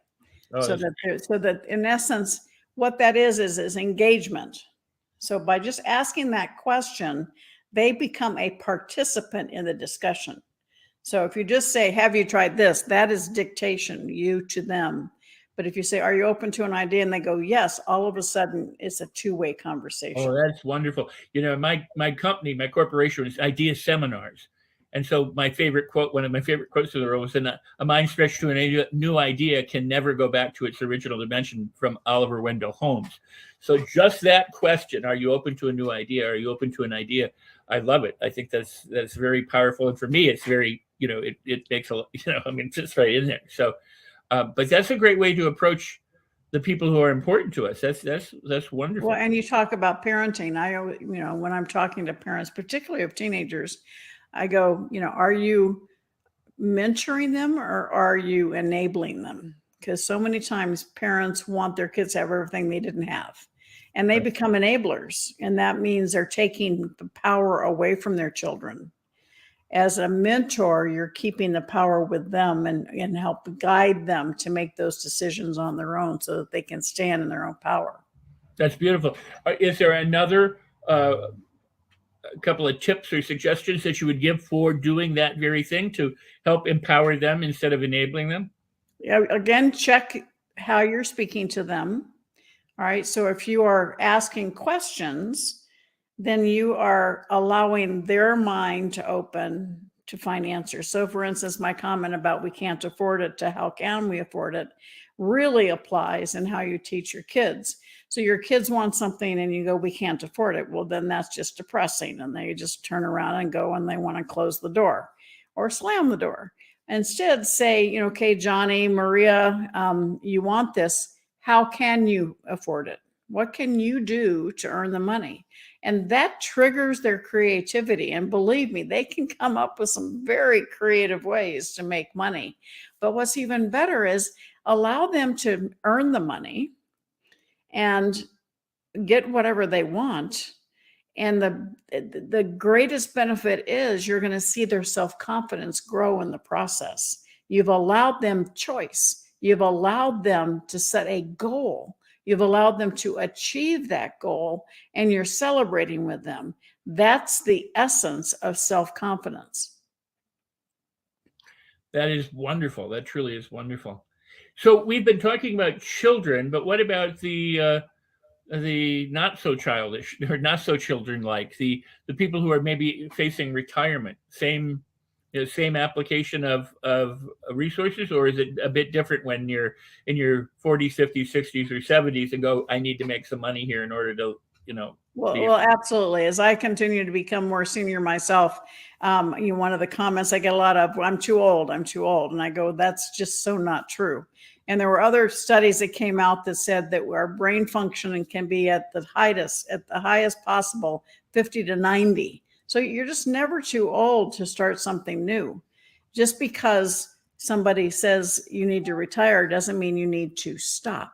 So that in essence, what that is engagement. So by just asking that question, they become a participant in the discussion. So if you just say, have you tried this? That is dictation, you to them. But if you say, are you open to an idea? And they go, yes, all of a sudden it's a two-way conversation. Oh, that's wonderful. My company, my corporation is Idea Seminars. And so one of my favorite quotes of the world was, a mind stretched to a new idea can never go back to its original dimension, from Oliver Wendell Holmes. So just that question, are you open to a new idea? Are you open to an idea? I love it. I think that's very powerful. And for me, it's very, it makes it fits right in there. So, but that's a great way to approach the people who are important to us. That's wonderful. Well, and you talk about parenting. I, when I'm talking to parents, particularly of teenagers, I go, are you mentoring them or are you enabling them? Because so many times parents want their kids to have everything they didn't have, and they become enablers. And that means they're taking the power away from their children. As a mentor, you're keeping the power with them and help guide them to make those decisions on their own so that they can stand in their own power. That's beautiful. Is there another a couple of tips or suggestions that you would give for doing that very thing to help empower them instead of enabling them? Yeah, again, check how you're speaking to them. All right. So if you are asking questions, then you are allowing their mind to open to find answers. So for instance, my comment about we can't afford it to how can we afford it really applies in how you teach your kids. So your kids want something and you go, we can't afford it. Well, then that's just depressing. And they just turn around and go and they want to close the door or slam the door. Instead, say, okay, Johnny, Maria, you want this. How can you afford it? What can you do to earn the money? And that triggers their creativity. And believe me, they can come up with some very creative ways to make money. But what's even better is allow them to earn the money and get whatever they want. And the greatest benefit is you're going to see their self-confidence grow in the process. You've allowed them choice. You've allowed them to set a goal. You've allowed them to achieve that goal, and you're celebrating with them. That's the essence of self-confidence. That is wonderful. That truly is wonderful. So we've been talking about children, but what about the not so childish or not so children-like, the people who are maybe facing retirement? Same same application of resources, or is it a bit different when you're in your 40s, 50s, 60s, or 70s and go, I need to make some money here in order to, Well, absolutely. As I continue to become more senior myself, one of the comments I get a lot of, I'm too old. And I go, that's just so not true. And there were other studies that came out that said that our brain functioning can be at the highest possible 50 to 90. So you're just never too old to start something new. Just because somebody says you need to retire doesn't mean you need to stop.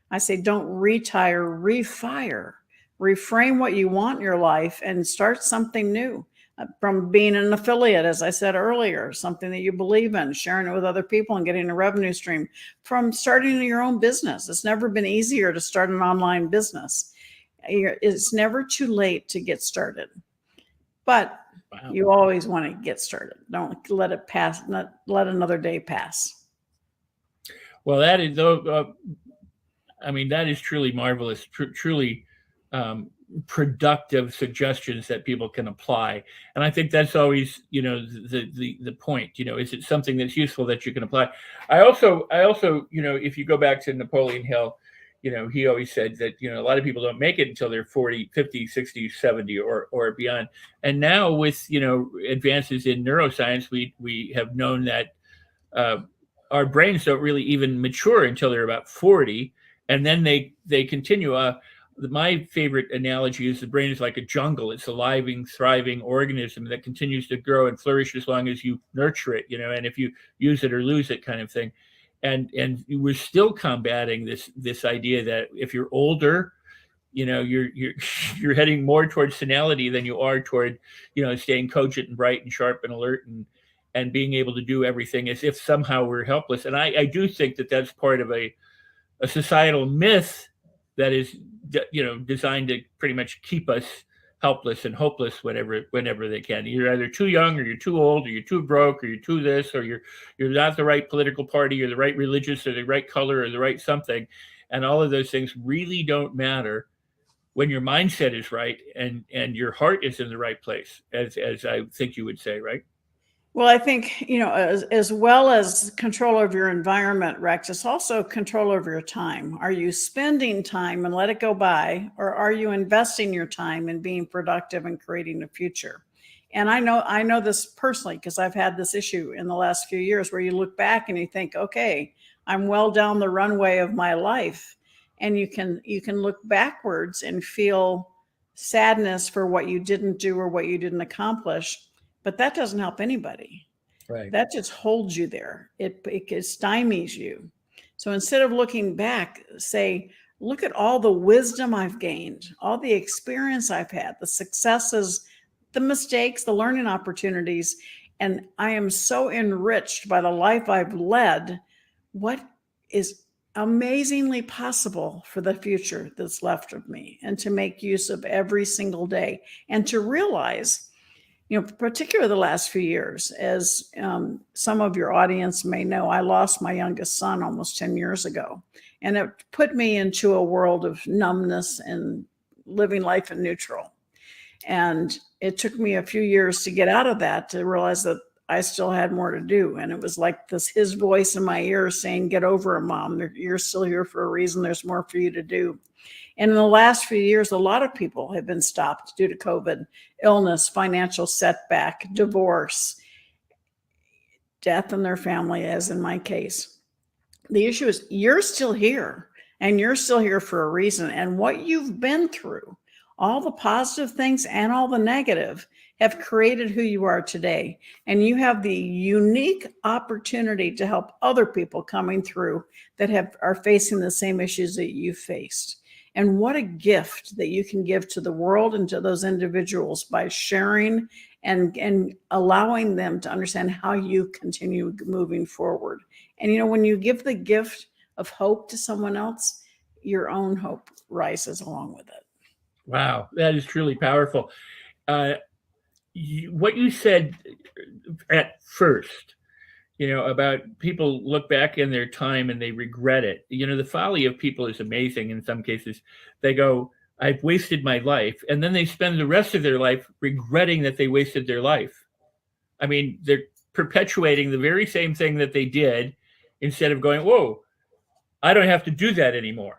I say, don't retire, refire. Reframe what you want in your life and start something new. From being an affiliate, as I said earlier, something that you believe in, sharing it with other people and getting a revenue stream, from starting your own business. It's never been easier to start an online business. It's never too late to get started, but you always want to get started. Don't let it pass, not let another day pass. Well, that is, that is truly marvelous, truly productive suggestions that people can apply. And I think that's always, the point, is it something that's useful that you can apply? I also, if you go back to Napoleon Hill, he always said that, a lot of people don't make it until they're 40, 50, 60, 70 or beyond. And now with, advances in neuroscience, we have known that our brains don't really even mature until they're about 40. And then they continue. My favorite analogy is the brain is like a jungle. It's a living, thriving organism that continues to grow and flourish as long as you nurture it, and if you use it or lose it, kind of thing. And we're still combating this idea that if you're older, you're heading more towards senility than you are toward, staying cogent and bright and sharp and alert and being able to do everything as if somehow we're helpless. And I do think that that's part of a societal myth that is, designed to pretty much keep us helpless and hopeless whenever they can. You're either too young, or you're too old, or you're too broke, or you're too this, or you're not the right political party, or the right religious, or the right color, or the right something. And all of those things really don't matter when your mindset is right and your heart is in the right place, as I think you would say, right? Well, I think, as well as control over your environment, Rex, it's also control over your time. Are you spending time and let it go by, or are you investing your time in being productive and creating a future? And I know this personally, because I've had this issue in the last few years where you look back and you think, okay, I'm well down the runway of my life. And you can look backwards and feel sadness for what you didn't do or what you didn't accomplish. But that doesn't help anybody. Right. That just holds you there. It stymies you. So instead of looking back, say, look at all the wisdom I've gained, all the experience I've had, the successes, the mistakes, the learning opportunities. And I am so enriched by the life I've led. What is amazingly possible for the future that's left of me, and to make use of every single day, and to realize, particularly the last few years, as some of your audience may know, I lost my youngest son almost 10 years ago. And it put me into a world of numbness and living life in neutral. And it took me a few years to get out of that, to realize that I still had more to do. And it was like his voice in my ear saying, get over it, Mom. You're still here for a reason. There's more for you to do. And in the last few years, a lot of people have been stopped due to COVID, illness, financial setback, divorce, death in their family, as in my case. The issue is you're still here, and you're still here for a reason. And what you've been through, all the positive things and all the negative, have created who you are today. And you have the unique opportunity to help other people coming through that are facing the same issues that you faced. And what a gift that you can give to the world and to those individuals by sharing and allowing them to understand how you continue moving forward. And, when you give the gift of hope to someone else, your own hope rises along with it. Wow, that is truly powerful. What you said at first, about people look back in their time and they regret it. The folly of people is amazing. In some cases, they go, I've wasted my life. And then they spend the rest of their life regretting that they wasted their life. I mean, perpetuating the very same thing that they did instead of going, whoa, I don't have to do that anymore.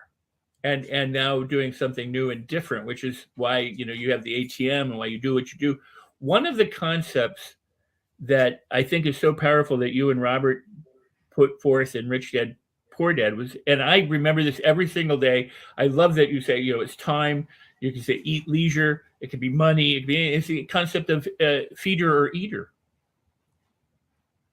And now doing something new and different, which is why, you have the ATM and why you do what you do. One of the concepts that I think is so powerful that you and Robert put forth in Rich Dad, Poor Dad was, and I remember this every single day. I love that you say, it's time. You can say eat leisure. It could be money. It's the concept of feeder or eater.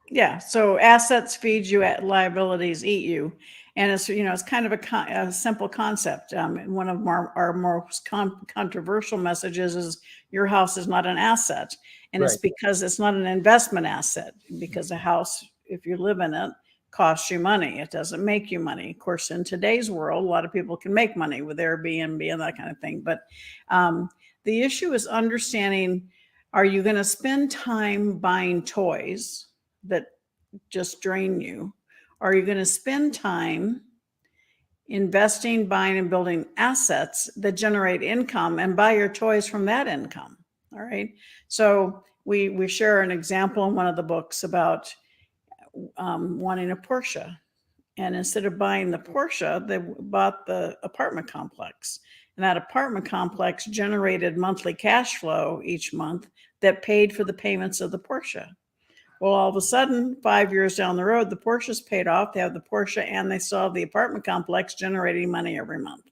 Yeah. So assets feed you, liabilities eat you. And it's kind of a simple concept. One of our most controversial messages is your house is not an asset. And It's because it's not an investment asset, because a house, if you live in it, costs you money. It doesn't make you money. Of course, in today's world, a lot of people can make money with Airbnb and that kind of thing. But the issue is understanding, are you going to spend time buying toys that just drain you? Are you going to spend time investing, buying, and building assets that generate income and buy your toys from that income? All right. So we share an example in one of the books about wanting a Porsche. And instead of buying the Porsche, they bought the apartment complex. And that apartment complex generated monthly cash flow each month that paid for the payments of the Porsche. Well, all of a sudden, 5 years down the road, the Porsche's paid off. They have the Porsche and they still have the apartment complex generating money every month.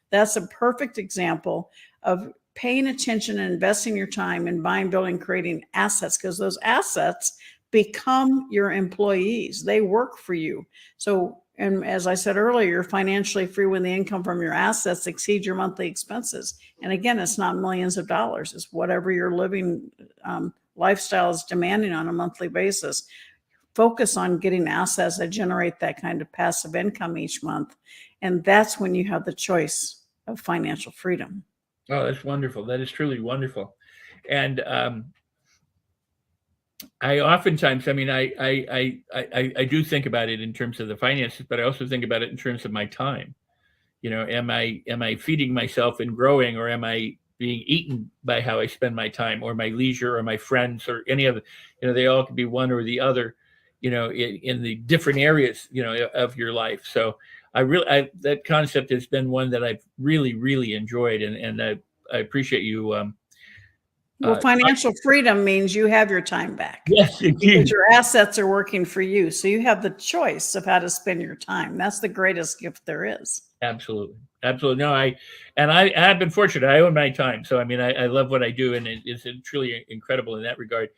That's a perfect example of paying attention and investing your time in buying, building, creating assets, because those assets become your employees. They work for you. So, and as I said earlier, you're financially free when the income from your assets exceeds your monthly expenses. And again, it's not millions of dollars. It's whatever your living lifestyle is demanding on a monthly basis. Focus on getting assets that generate that kind of passive income each month. And that's when you have the choice of financial freedom. Oh, that's wonderful. That is truly wonderful. And I oftentimes, I do think about it in terms of the finances, but I also think about it in terms of my time. Am I feeding myself and growing, or am I being eaten by how I spend my time, or my leisure, or my friends, or any of the, they all could be one or the other, in the different areas, of your life. So that concept has been one that I've really, really enjoyed. And I appreciate you. Well, financial freedom means you have your time back. Yes, indeed. Because your assets are working for you. So you have the choice of how to spend your time. That's the greatest gift there is. Absolutely. Absolutely. No, I've been fortunate. I own my time. So, I love what I do, and it's truly incredible in that regard.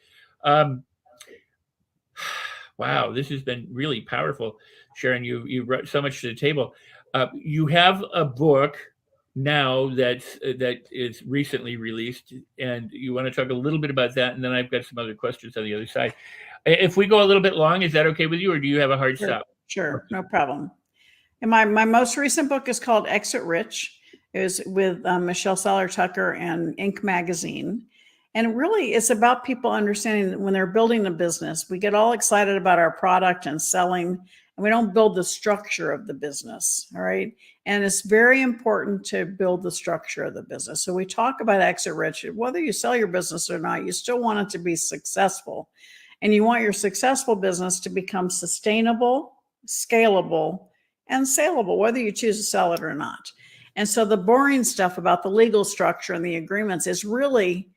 Wow, this has been really powerful. Sharon, you brought so much to the table. You have a book now that is recently released, and you want to talk a little bit about that, and then I've got some other questions on the other side. If we go a little bit long, is that okay with you, or do you have a hard stop? Sure, no problem. And my most recent book is called Exit Rich. It was with Michelle Saller-Tucker and Inc. magazine. And really, it's about people understanding that when they're building a business, we get all excited about our product and selling, and we don't build the structure of the business, all right? And it's very important to build the structure of the business. So we talk about Exit Rich. Whether you sell your business or not, you still want it to be successful. And you want your successful business to become sustainable, scalable, and saleable, whether you choose to sell it or not. And so the boring stuff about the legal structure and the agreements is really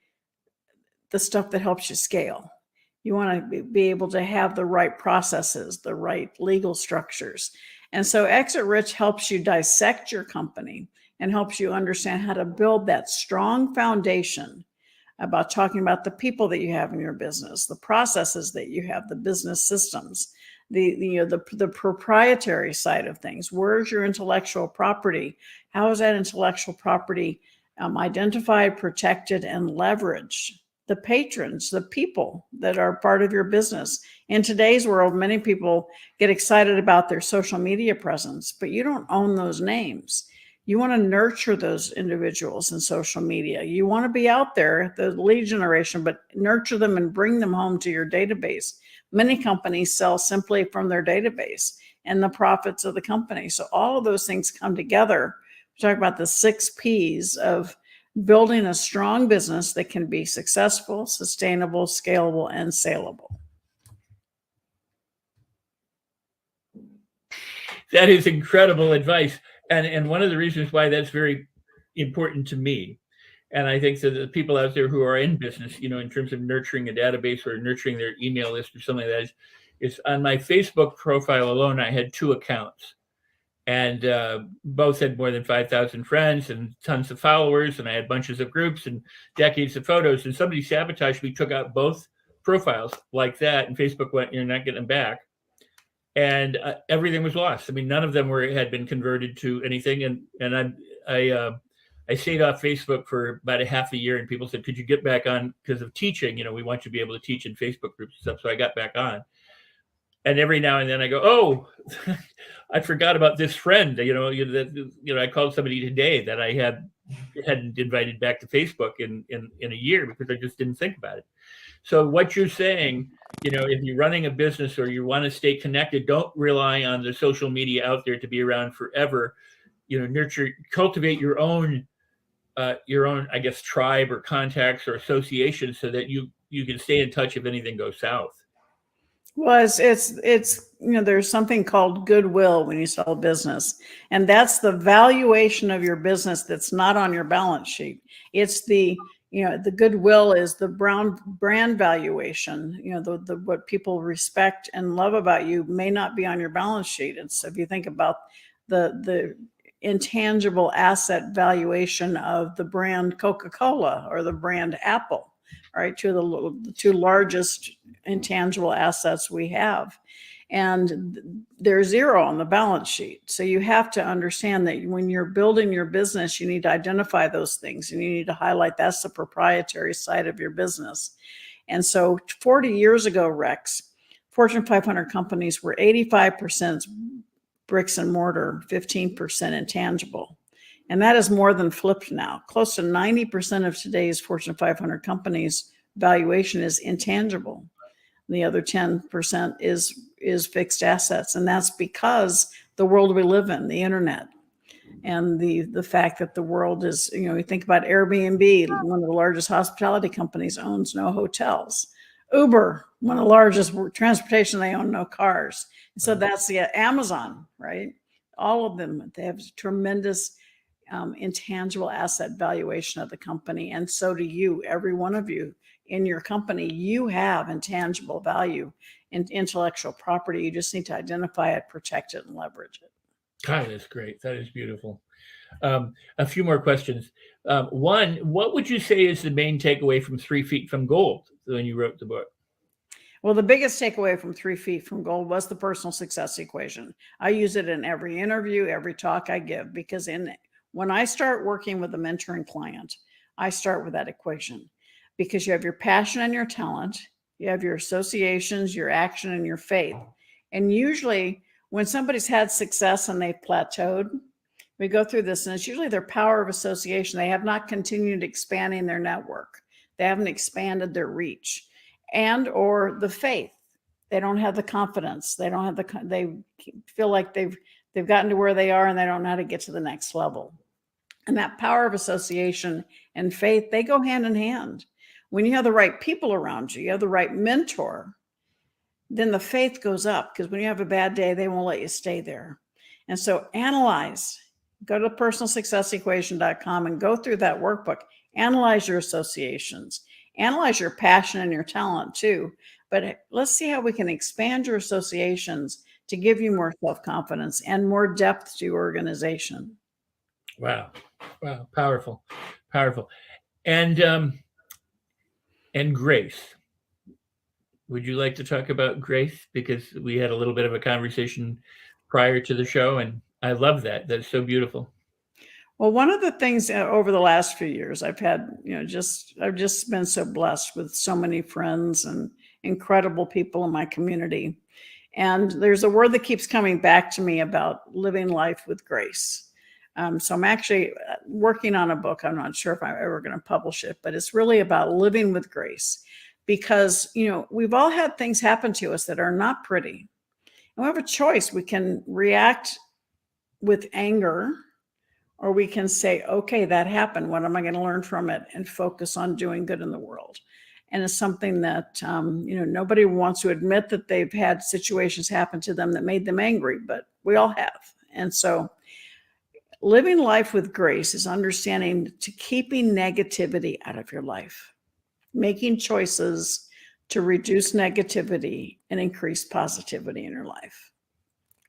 the stuff that helps you scale. You want to be able to have the right processes, the right legal structures. And so Exit Rich helps you dissect your company and helps you understand how to build that strong foundation, about talking about the people that you have in your business, the processes that you have, the business systems, the proprietary side of things. Where's your intellectual property? How is that intellectual property identified, protected, and leveraged? The patrons, the people that are part of your business. In today's world, many people get excited about their social media presence, but you don't own those names. You want to nurture those individuals in social media. You want to be out there, the lead generation, but nurture them and bring them home to your database. Many companies sell simply from their database and the profits of the company. So all of those things come together. We talk about the 6 Ps of building a strong business that can be successful, sustainable, scalable, and saleable. That is incredible advice. And one of the reasons why that's very important to me, and I think that the people out there who are in business, in terms of nurturing a database or nurturing their email list or something like that, is on my Facebook profile alone, I had 2 accounts. And both had more than 5,000 friends and tons of followers. And I had bunches of groups and decades of photos. And somebody sabotaged me, took out both profiles like that. And Facebook went, "You're not getting them back." And everything was lost. I mean, none of them had been converted to anything. And I stayed off Facebook for about a half a year. And people said, "Could you get back on because of teaching? We want you to be able to teach in Facebook groups and stuff." So I got back on. And every now and then I go, "Oh, I forgot about this friend." I called somebody today that I hadn't invited back to Facebook in a year because I just didn't think about it. So what you're saying, if you're running a business or you want to stay connected, don't rely on the social media out there to be around forever. Cultivate your own, I guess, tribe or contacts or associations so that you can stay in touch if anything goes south. Well, it's there's something called goodwill when you sell a business, and that's the valuation of your business that's not on your balance sheet. It's the goodwill is the brand valuation. The what people respect and love about you may not be on your balance sheet. And so if you think about the intangible asset valuation of the brand Coca-Cola or the brand Apple, right? The 2 largest intangible assets we have. And they're 0 on the balance sheet. So you have to understand that when you're building your business, you need to identify those things and you need to highlight that's the proprietary side of your business. And so 40 years ago, Rex, Fortune 500 companies were 85% bricks and mortar, 15% intangible. And that is more than flipped now. Close to 90% of today's Fortune 500 companies' valuation is intangible. The other 10% is fixed assets. And that's because the world we live in, the internet, and the fact that the world is, you think about Airbnb, one of the largest hospitality companies, owns no hotels. Uber, one of the largest transportation, they own no cars. And so that's the Amazon, right? All of them, they have tremendous intangible asset valuation of the company. And so do you, every one of you in your company, you have intangible value in intellectual property. You just need to identify it, protect it, and leverage it. God, that's great. That is beautiful. A few more questions. One, what would you say is the main takeaway from 3 Feet from Gold when you wrote the book? Well, the biggest takeaway from 3 Feet from Gold was the personal success equation. I use it in every interview, every talk I give, because when I start working with a mentoring client, I start with that equation, because you have your passion and your talent, you have your associations, your action, and your faith. And usually when somebody's had success and they've plateaued, we go through this, and it's usually their power of association. They have not continued expanding their network. They haven't expanded their reach, and or the faith. They don't have the confidence. They feel like they've gotten to where they are and they don't know how to get to the next level. And that power of association and faith, they go hand in hand. When you have the right people around you, you have the right mentor, then the faith goes up, because when you have a bad day, they won't let you stay there. And so analyze, go to personalsuccessequation.com and go through that workbook. Analyze your associations, analyze your passion and your talent too. But let's see how we can expand your associations to give you more self-confidence and more depth to your organization. Wow. Powerful. And grace. Would you like to talk about grace? Because we had a little bit of a conversation prior to the show, and I love that. That's so beautiful. Well, one of the things over the last few years, I've had, I've just been so blessed with so many friends and incredible people in my community. And there's a word that keeps coming back to me about living life with grace. So I'm actually working on a book. I'm not sure if I'm ever going to publish it, but it's really about living with grace, because, we've all had things happen to us that are not pretty. And we have a choice. We can react with anger, or we can say, okay, that happened. What am I going to learn from it? And focus on doing good in the world. And it's something that, nobody wants to admit that they've had situations happen to them that made them angry, but we all have. And so living life with grace is understanding to keeping negativity out of your life, making choices to reduce negativity and increase positivity in your life.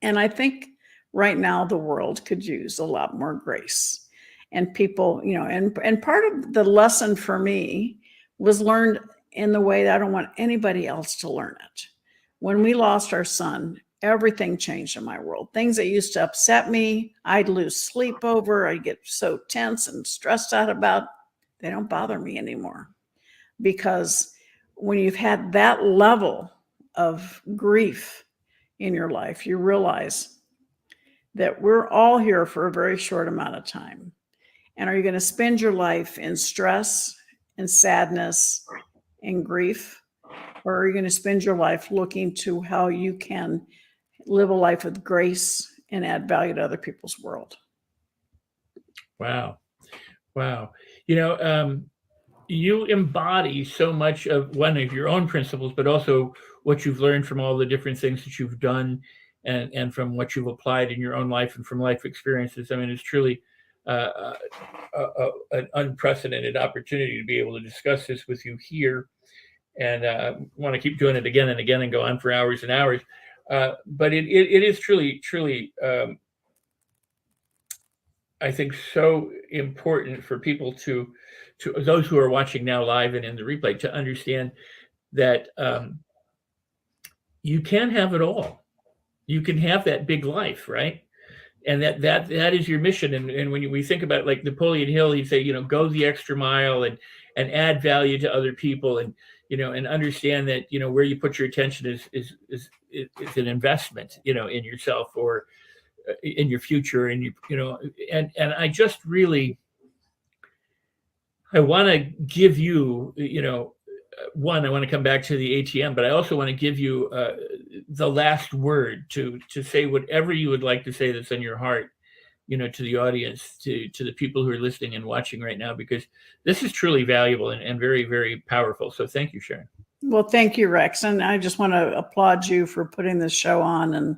And I think right now the world could use a lot more grace. And people, and part of the lesson for me was learned in the way that I don't want anybody else to learn it. When we lost our son, everything changed in my world. Things that used to upset me, I'd lose sleep over, I'd get so tense and stressed out about, they don't bother me anymore. Because when you've had that level of grief in your life, you realize that we're all here for a very short amount of time. And are you going to spend your life in stress and sadness and grief? Or are you going to spend your life looking to how you can live a life with grace and add value to other people's world? Wow. You embody so much of one of your own principles, but also what you've learned from all the different things that you've done and from what you've applied in your own life and from life experiences. I mean, it's truly an unprecedented opportunity to be able to discuss this with you here. And want to keep doing it again and again and go on for hours and hours. But it is truly, I think, so important for people to those who are watching now live and in the replay to understand that you can have it all. You can have that big life, right? And that is your mission. And when we think about, like, Napoleon Hill, he'd say, go the extra mile and add value to other people, and and understand that where you put your attention is an investment in yourself or in your future, and and I just really, I want to give you one, I want to come back to the ATM, but I also want to give you the last word to say whatever you would like to say that's in your heart, to the audience, to the people who are listening and watching right now, because this is truly valuable and very, very powerful. So thank you, Sharon. Well, thank you, Rex. And I just want to applaud you for putting this show on. And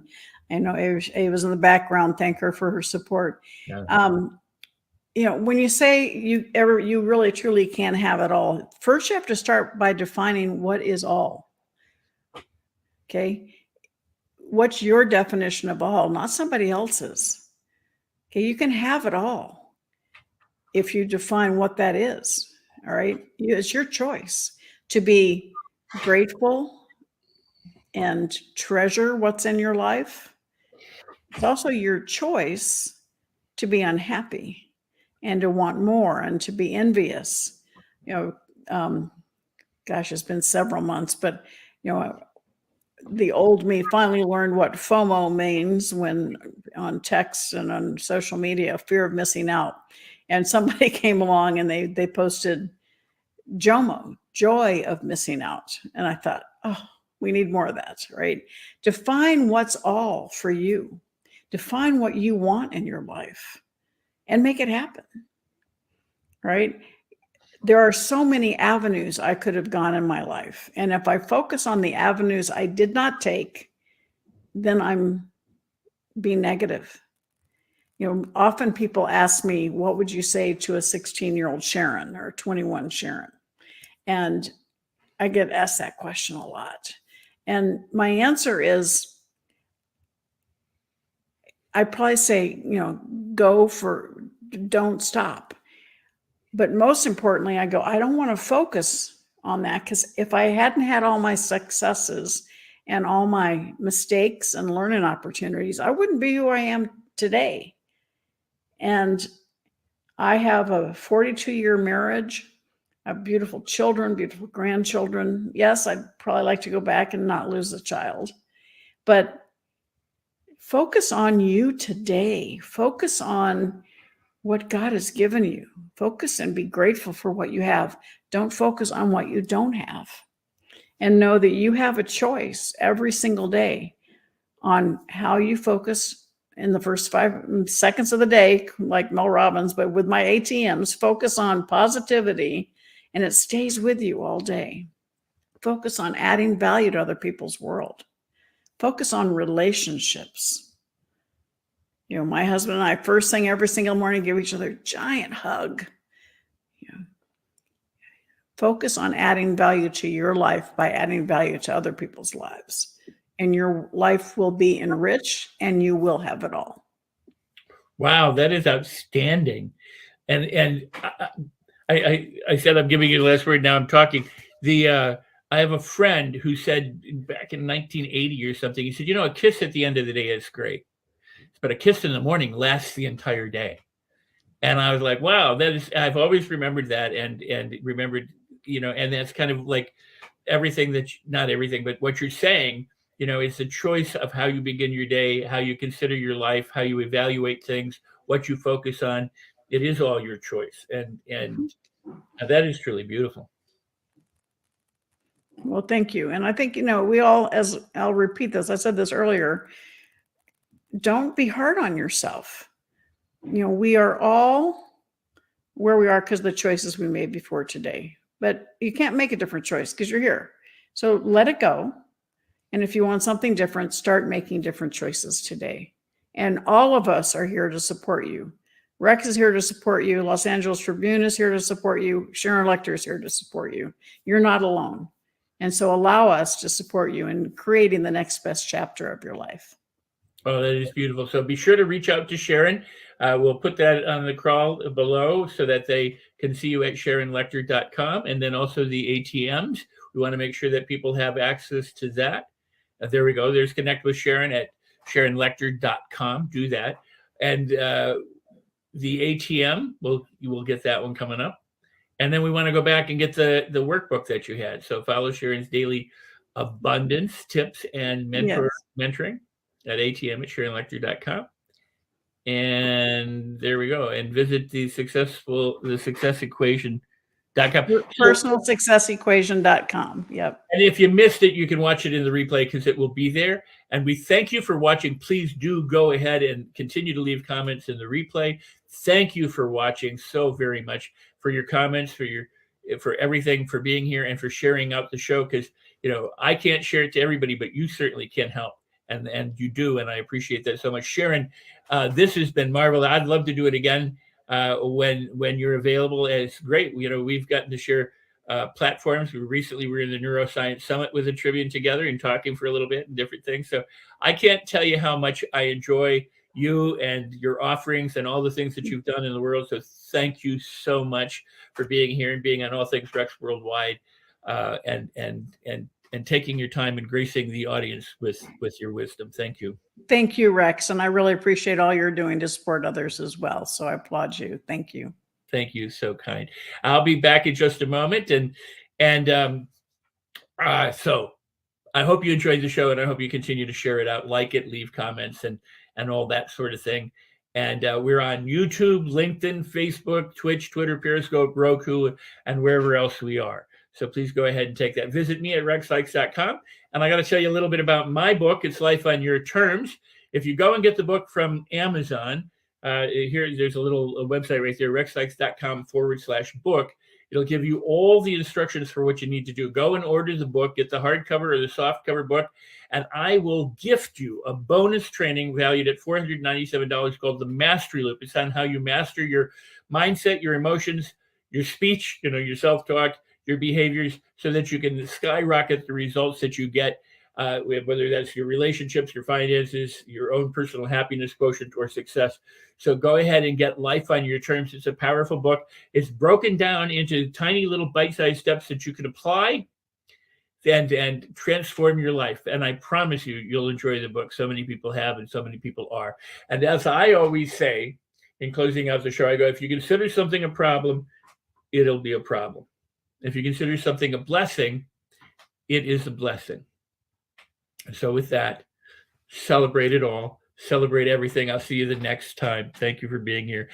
I know Ava was in the background. Thank her for her support. Yeah. When you say you really truly can have it all, first you have to start by defining what is all. Okay. What's your definition of all, not somebody else's. Okay. You can have it all if you define what that is. All right. It's your choice to be grateful and treasure what's in your life. It's also your choice to be unhappy and to want more and to be envious. It's been several months, but the old me finally learned what FOMO means when on text and on social media, fear of missing out. And somebody came along and they posted JOMO, joy of missing out. And I thought, we need more of that, right? Define what's all for you. Define what you want in your life and make it happen, right? There are so many avenues I could have gone in my life. And if I focus on the avenues I did not take, then I'm being negative. Often people ask me, what would you say to a 16-year-old Sharon or a 21 Sharon? And I get asked that question a lot. And my answer is, I probably say, don't stop. But most importantly, I go, I don't want to focus on that, because if I hadn't had all my successes and all my mistakes and learning opportunities, I wouldn't be who I am today. And I have a 42-year marriage. I have beautiful children, beautiful grandchildren. Yes, I'd probably like to go back and not lose a child, but focus on you today. Focus on what God has given you. Focus and be grateful for what you have. Don't focus on what you don't have. And know that you have a choice every single day on how you focus in the first 5 seconds of the day, like Mel Robbins, but with my ATMs, focus on positivity, and it stays with you all day. Focus on adding value to other people's world. Focus on relationships. You know, my husband and I, first thing every single morning, give each other a giant hug. You know, focus on adding value to your life by adding value to other people's lives. And your life will be enriched and you will have it all. Wow, that is outstanding. And I said I'm giving you the last word. Now I'm talking. I have a friend who said back in 1980 or something, he said, you know, a kiss at the end of the day is great, but a kiss in the morning lasts the entire day. And I was like, wow, I've always remembered that and remembered, you know, and that's kind of like everything not everything, but what you're saying, you know, it's a choice of how you begin your day, how you consider your life, how you evaluate things, what you focus on. It is all your choice. And that is truly beautiful. Well, thank you. And I think, you know, we all, as I'll repeat this, I said this earlier, don't be hard on yourself. You know, we are all where we are because of the choices we made before today, but you can't make a different choice because you're here. So let it go. And if you want something different, start making different choices today. And all of us are here to support you. Rex is here to support you. Los Angeles Tribune is here to support you. Sharon Lechter is here to support you. You're not alone. And so allow us to support you in creating the next best chapter of your life. Oh, that is beautiful. So be sure to reach out to Sharon. We'll put that on the crawl below so that they can see you at SharonLechter.com, and then also the ATMs. We want to make sure that people have access to that. There we go. There's Connect with Sharon at SharonLechter.com. Do that. And the ATM, you will get that one coming up. And then we want to go back and get the workbook that you had. So follow Sharon's daily abundance tips and mentoring at ATM at SharonLechter.com. And there we go. And visit the successequation.com. Personalsuccessequation.com. Yep. And if you missed it, you can watch it in the replay because it will be there. And we thank you for watching. Please do go ahead and continue to leave comments in the replay. Thank you for watching so very much, for your comments, for everything, for being here, and for sharing out the show. Because, you know, I can't share it to everybody, but you certainly can help. And you do, and I appreciate that so much. Sharon, this has been marvelous. I'd love to do it again when you're available. It's great. You know, we've gotten to share platforms. Recently, we were in the Neuroscience Summit with the Tribune together and talking for a little bit and different things. So I can't tell you how much I enjoy you and your offerings and all the things that you've done in the world. So thank you so much for being here and being on All Things Rex Worldwide, and taking your time and gracing the audience with your wisdom. Thank you. Thank you, Rex. And I really appreciate all you're doing to support others as well. So I applaud you. Thank you. Thank you. So kind. I'll be back in just a moment. So I hope you enjoyed the show, and I hope you continue to share it out, like it, leave comments, and all that sort of thing. And we're on YouTube, LinkedIn, Facebook, Twitch, Twitter, Periscope, Roku, and wherever else we are. So please go ahead and take that. Visit me at rexsikes.com. And I got to tell you a little bit about my book. It's Life on Your Terms. If you go and get the book from Amazon, there's a little website right there, rexsikes.com/book. It'll give you all the instructions for what you need to do. Go and order the book, get the hardcover or the softcover book, and I will gift you a bonus training valued at $497 called The Mastery Loop. It's on how you master your mindset, your emotions, your speech, your self-talk, your behaviors, so that you can skyrocket the results that you get, whether that's your relationships, your finances, your own personal happiness quotient, or success. So go ahead and get Life on Your Terms. It's a powerful book. It's broken down into tiny little bite-sized steps that you can apply and transform your life. And I promise you, you'll enjoy the book. So many people have, and so many people are. And as I always say, in closing out the show, I go, if you consider something a problem, it'll be a problem. If you consider something a blessing, it is a blessing. So with that, celebrate it all. Celebrate everything. I'll see you the next time. Thank you for being here.